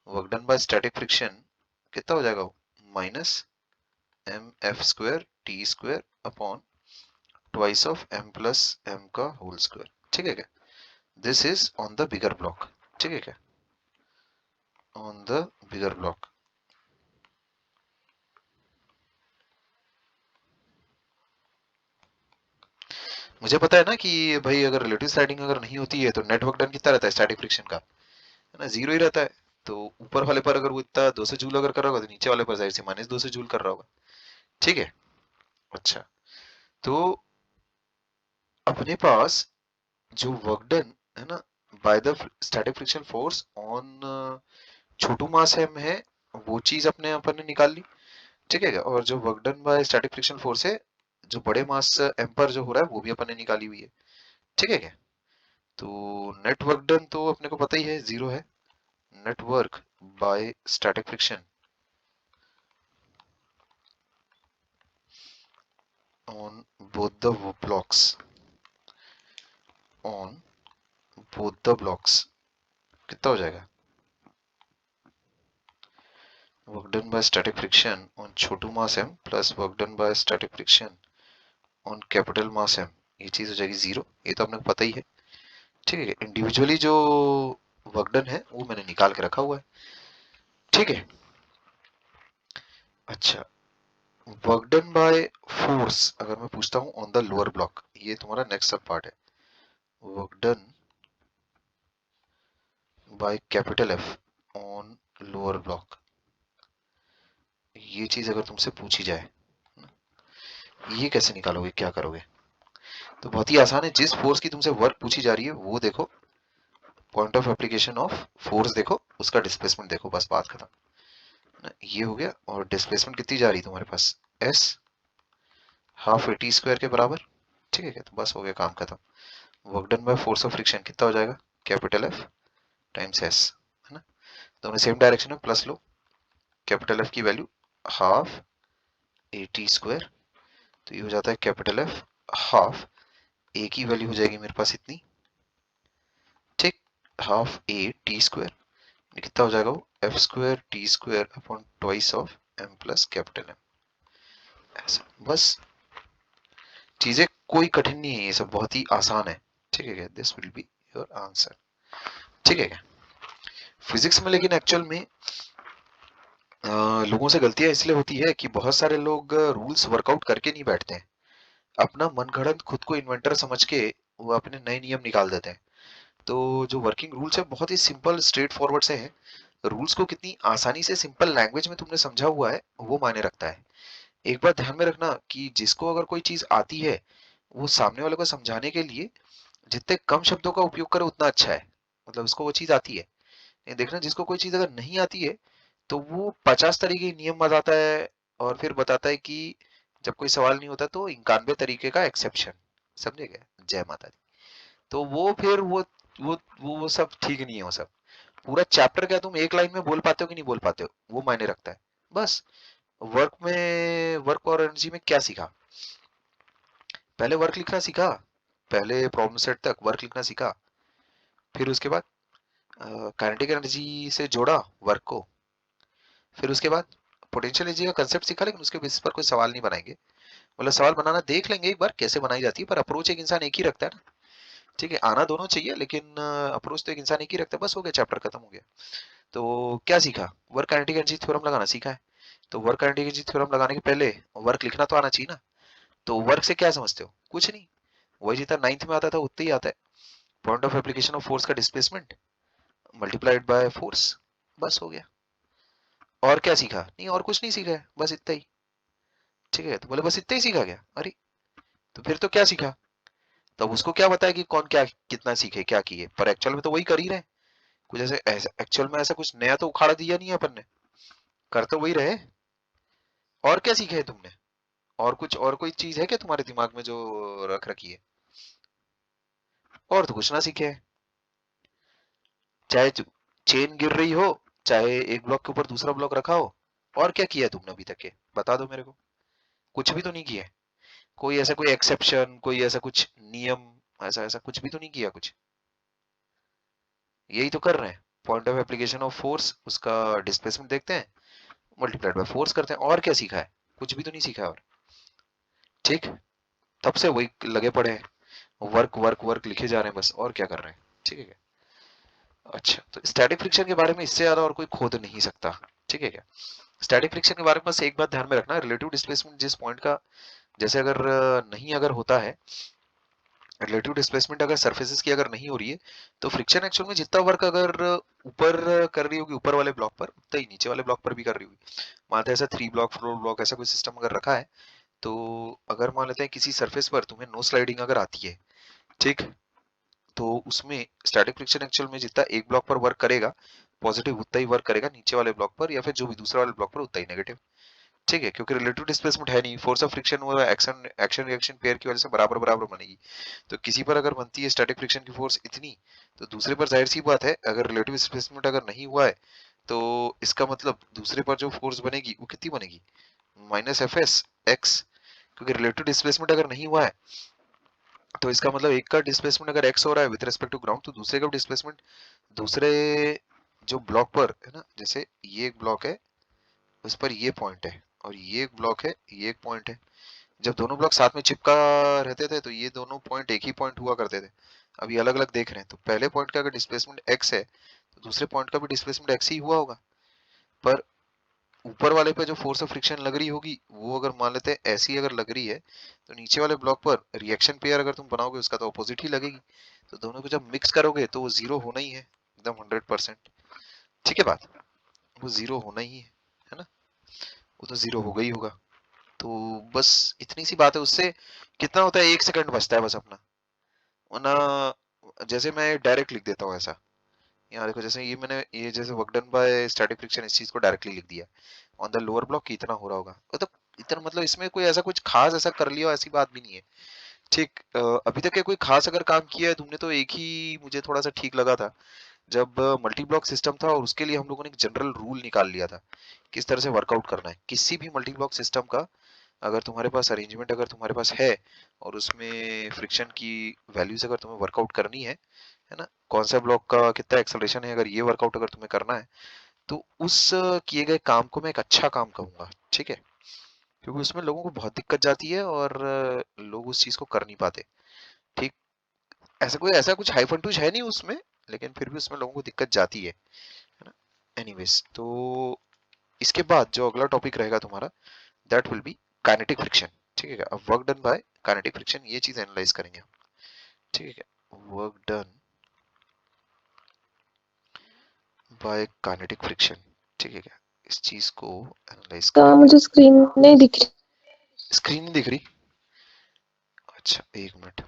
work done by static friction कितना हो जाएगा? Minus M F square T square upon twice of M plus M का होल स्क्वायर, ठीक है क्या? This is on the bigger block, ठीक है क्या? On the bigger block. मुझे पता है ना कि भाई अगर रिलेटिव स्लाइडिंग अगर नहीं होती है तो नेट वर्क डन कितना रहता है स्टैटिक फ्रिक्शन का, है ना, जीरो ही रहता है। तो ऊपर वाले पर अगर वो इतना 200 जूल अगर कर रहा होगा तो नीचे वाले पर जाहिर से माइनस 200 जूल कर रहा होगा, ठीक है। अच्छा, तो अपने पास जो वर्क डन है ना by the static friction force on छोटू मास एम है, वो चीज अपने अपन ने निकाल ली, ठीक है क्या? और जो work done by static friction force है जो बड़े मास एम पर जो हो रहा है वो भी अपन ने निकाली हुई है, ठीक है क्या? तो नेट वर्क डन तो अपने को पता ही है जीरो है। Net work by static friction on both the blocks, on both the blocks कितना हो जाएगा? Work done by static friction on छोटू mass M plus work done by static friction on capital mass M, ये चीज हो जाएगी zero. ये तो अपने को पता ही है, ठीक है। इंडिविजुअली जो वर्क डन है वो मैंने निकाल के रखा हुआ है, ठीक है। अच्छा, वर्क डन बाय फोर्स अगर मैं पूछता हूँ ऑन द लोअर ब्लॉक, ये तुम्हारा नेक्स्ट सब पार्ट है। Work done by capital F on lower block, ये चीज अगर तुमसे पूछी जाए, ये कैसे निकालोगे, क्या करोगे? तो बहुत ही आसान है, जिस फोर्स की तुमसे वर्क पूछी जा रही है वो देखो, point of application of force देखो, उसका डिस्प्लेसमेंट देखो, बस बात खत्म ना। ये हो गया। और डिस्प्लेसमेंट कितनी जा रही है तुम्हारे पास, S half A T square के बराबर। ठीक है क्या, तो बस हो गया, काम खत्म। Work done by force of friction कितना हो जाएगा, कैपिटल एफ टाइम्स एस, है ना। दोनों सेम डायरेक्शन में प्लस लो, कैपिटल एफ की value half A T square, तो ये हो जाता है कैपिटल एफ हाफ ए की वैल्यू हो जाएगी मेरे पास इतनी, ठीक, हाफ ए टी स्क्वायर, ये कितना हो जाएगा वो, F square T square upon twice of M plus capital M. ऐसा बस, चीजें कोई कठिन नहीं है, ये सब बहुत ही आसान है। ठीक है क्या, this will be your answer. ठीक है क्या। फिजिक्स में लेकिन एक्चुअल में लोगों से गलतियां इसलिए होती है कि बहुत सारे लोग रूल्स वर्कआउट करके नहीं बैठते हैं, अपना मनगढ़ंत खुद को इन्वेंटर समझ के वो अपने नए नियम निकाल देते हैं। तो जो वर्किंग रूल्स है बहुत ही सिंपल स्ट्रेट फॉरवर्ड से है। रूल्स को कितनी आसानी से सिंपल लैंग्वेज में तुमने समझा हुआ है वो मायने रखता है। एक बात ध्यान में रखना कि जिसको अगर कोई चीज आती है, वो सामने वाले को समझाने के लिए जितने कम शब्दों का उपयोग करे उतना अच्छा है। मतलब उसको वो चीज आती है। ये देखना, जिसको कोई चीज अगर नहीं आती है तो वो 50 तरीके के नियम बताता है, और फिर बताता है कि जब कोई सवाल नहीं होता तो 91 तरीके का एक्सेप्शन। समझे क्या, जय माता दी। तो वो फिर वो सब ठीक नहीं है। वो सब पूरा चैप्टर क्या तुम एक लाइन में बोल पाते हो कि नहीं बोल पाते हो, वो मायने रखता है। बस, वर्क और एनर्जी में क्या सीखा, पहले वर्क लिखना सीखा, पहले प्रॉब्लम सेट तक वर्क लिखना सीखा, फिर उसके बाद काइनेटिक एनर्जी से जोड़ा वर्क को, फिर उसके बाद पोटेंशियल एनर्जी का कंसेप्ट सीखा, लेकिन उसके बेसिस पर कोई सवाल नहीं बनाएंगे। मतलब सवाल बनाना देख लेंगे एक बार कैसे बनाई जाती है, पर अप्रोच एक इंसान एक ही रखता है ना। ठीक है, आना दोनों चाहिए, लेकिन अप्रोच तो एक इंसान एक ही रखता है। बस हो गया, चैप्टर खत्म हो गया। तो क्या सीखा, वर्क काइनेटिक एनर्जी थ्योरम लगाना सीखा है। तो वर्क काइनेटिक एनर्जी थ्योरम लगाने के पहले वर्क लिखना तो आना चाहिए ना। तो वर्क से क्या समझते हो, कुछ नहीं, वही जितना नाइन्थ में आता था उतना ही आता है। Point of application of force का डिस्प्लेसमेंट मल्टीप्लाइड बाय फोर्स, बस हो गया। और क्या सीखा, नहीं और कुछ नहीं सीखा है, बस इतना ही। ठीक है, तो बोले बस इतना ही सीखा क्या, अरे तो फिर तो क्या सीखा। तब उसको क्या बताया कि कौन क्या कितना सीखे क्या किए, पर एक्चुअल में तो वही कर ही रहे। कुछ ऐसे एक्चुअल में ऐसा कुछ नया तो उखाड़ा दिया नहीं है अपन ने, कर तो वही रहे। और क्या सीखे है तुमने, और कुछ और कोई चीज है क्या तुम्हारे दिमाग में जो रख रखी है, और तो कुछ ना सीखे है। चाहे चेन गिर रही हो, चाहे एक ब्लॉक के ऊपर दूसरा ब्लॉक रखा हो, और क्या किया है तुमने अभी तक के, बता दो मेरे को। कुछ भी तो नहीं किया है। कोई ऐसा कोई एक्सेप्शन, कोई ऐसा कुछ नियम, ऐसा ऐसा कुछ भी तो नहीं किया कुछ। यही तो कर रहे हैं, point of application of force, उसका डिस्प्लेसमेंट देखते हैं, मल्टीप्लाइड बाय फोर्स करते हैं, और क्या सीखा है, कुछ भी तो नहीं सीखा है। और ठीक, तब से वही लगे पड़े हैं, वर्क वर्क वर्क लिखे जा रहे हैं बस, और क्या कर रहे हैं। ठीक है क्या। अच्छा, तो स्टैटिक फ्रिक्शन के बारे में इससे ज्यादा और कोई खोद नहीं सकता। ठीक है क्या। स्टैटिक फ्रिक्शन के बारे में बस एक बात ध्यान में रखना, रिलेटिव डिस्प्लेसमेंट जिस पॉइंट का, जैसे अगर नहीं अगर होता है, रिलेटिव डिस्प्लेसमेंट अगर सरफेसेस की अगर नहीं हो रही है, तो फ्रिक्शन एक्चुअल में जितना वर्क अगर ऊपर कर रही होगी ऊपर वाले ब्लॉक पर, उतना ही नीचे वाले ब्लॉक पर भी कर रही होगी। मानते हैं ऐसा 3 ब्लॉक 4 ब्लॉक ऐसा कोई सिस्टम अगर रखा है, तो अगर मान लेते हैं किसी सरफेस पर तुम्हें नो स्लाइडिंग अगर आती है, ठीक, तो उसमें स्टैटिक फ्रिक्शन एक्चुअल में जितना एक ब्लॉक पर वर्क करेगा पॉजिटिव, उतना ही वर्क करेगा नीचे वाले ब्लॉक पर, या फिर जो भी दूसरे वाले ब्लॉक पर उतना ही नेगेटिव। ठीक है, क्योंकि रिलेटिव डिस्प्लेसमेंट है नहीं, फोर्स ऑफ फ्रिक्शन वो एक्शन एक्शन रिएक्शन पेयर की वजह से बराबर बराबर बनेगी। तो किसी पर अगर बनती है स्टैटिक फ्रिक्शन की फोर्स इतनी, तो दूसरे पर जाहिर सी बात है अगर रिलेटिव डिस्प्लेसमेंट अगर नहीं हुआ है, तो इसका मतलब दूसरे पर जो फोर्स बनेगी वो कितनी बनेगी, माइनस एफ एस एक्स। क्योंकि रिलेटिव डिस्प्लेसमेंट अगर नहीं हुआ है, तो इसका मतलब एक का डिस्प्लेसमेंट अगर एक्स हो रहा है विद रिस्पेक्ट टू ग्राउंड, तो दूसरे का डिस्प्लेसमेंट दूसरे जो ब्लॉक पर है ना, जैसे ये एक ब्लॉक है उस पर ये पॉइंट है, और ये एक ब्लॉक है ये एक पॉइंट है। जब दोनों ब्लॉक साथ में चिपका रहते थे तो ये दोनों पॉइंट एक ही पॉइंट हुआ करते थे। अभी अलग अलग देख रहे हैं, तो पहले पॉइंट का अगर डिस्प्लेसमेंट एक्स है, तो दूसरे पॉइंट का भी डिस्प्लेसमेंट एक्स ही हुआ होगा। पर ऊपर वाले पे जो फोर्स ऑफ फ्रिक्शन लग रही होगी वो अगर मान लेते हैं ऐसी अगर लग रही है, तो नीचे वाले ब्लॉक पर रिएक्शन पेयर अगर तुम बनाओगे उसका तो अपोजिट ही लगेगी। तो दोनों को जब मिक्स करोगे तो वो जीरो होना ही है, एकदम 100%। ठीक है बात, वो जीरो होना ही है ना, वो तो जीरो होगा ही होगा। तो बस इतनी सी बात है, उससे कितना होता है, 1 सेकंड बचता है बस अपना। वरना जैसे मैं डायरेक्ट लिख देता हूँ ऐसा, यहाँ देखो, जैसे ये मैंने ये जैसे work done by static friction, इस चीज को डायरेक्टली लिख दिया ऑन द लोअर ब्लॉक, कितना हो रहा होगा, मतलब इतना, मतलब इसमें कोई ऐसा कुछ खास ऐसा कर लिया ऐसी बात भी नहीं है। ठीक, अभी तक के कोई खास अगर काम किया है तुमने तो एक ही मुझे थोड़ा सा ठीक लगा था, जब मल्टी ब्लॉक सिस्टम था और उसके लिए हम लोगों ने एक जनरल रूल निकाल लिया था किस तरह से वर्कआउट करना है किसी भी मल्टी ब्लॉक सिस्टम का। अगर तुम्हारे पास अरेंजमेंट अगर तुम्हारे पास है और उसमें फ्रिक्शन की वैल्यूज अगर तुम्हें वर्कआउट करनी है ना, कौन सा ब्लॉक का कितना एक्सेलरेशन है, अगर ये वर्कआउट अगर तुम्हें करना है, तो उस किए गए काम को मैं एक अच्छा काम कहूंगा, ठीक है। क्योंकि उसमें लोगों को बहुत दिक्कत जाती है और लोग उस चीज को कर नहीं पाते। ठीक, ऐसा कुछ हाई फंटूज है नहीं उसमें, लेकिन फिर भी उसमें लोगों को दिक्कत जाती है ना। एनीवेज, तो इसके बाद जो अगला टॉपिक रहेगा तुम्हारा, that will be kinetic friction. ठीक है, अब work done by kinetic friction, ये चीज एनालाइज करेंगे हम। ठीक है, work done by kinetic friction. ठीक है, क्या इस चीज को एनालाइज करेंगे। मुझे स्क्रीन नहीं दिख रही। स्क्रीन नहीं दिख रही? अच्छा, 1 मिनट।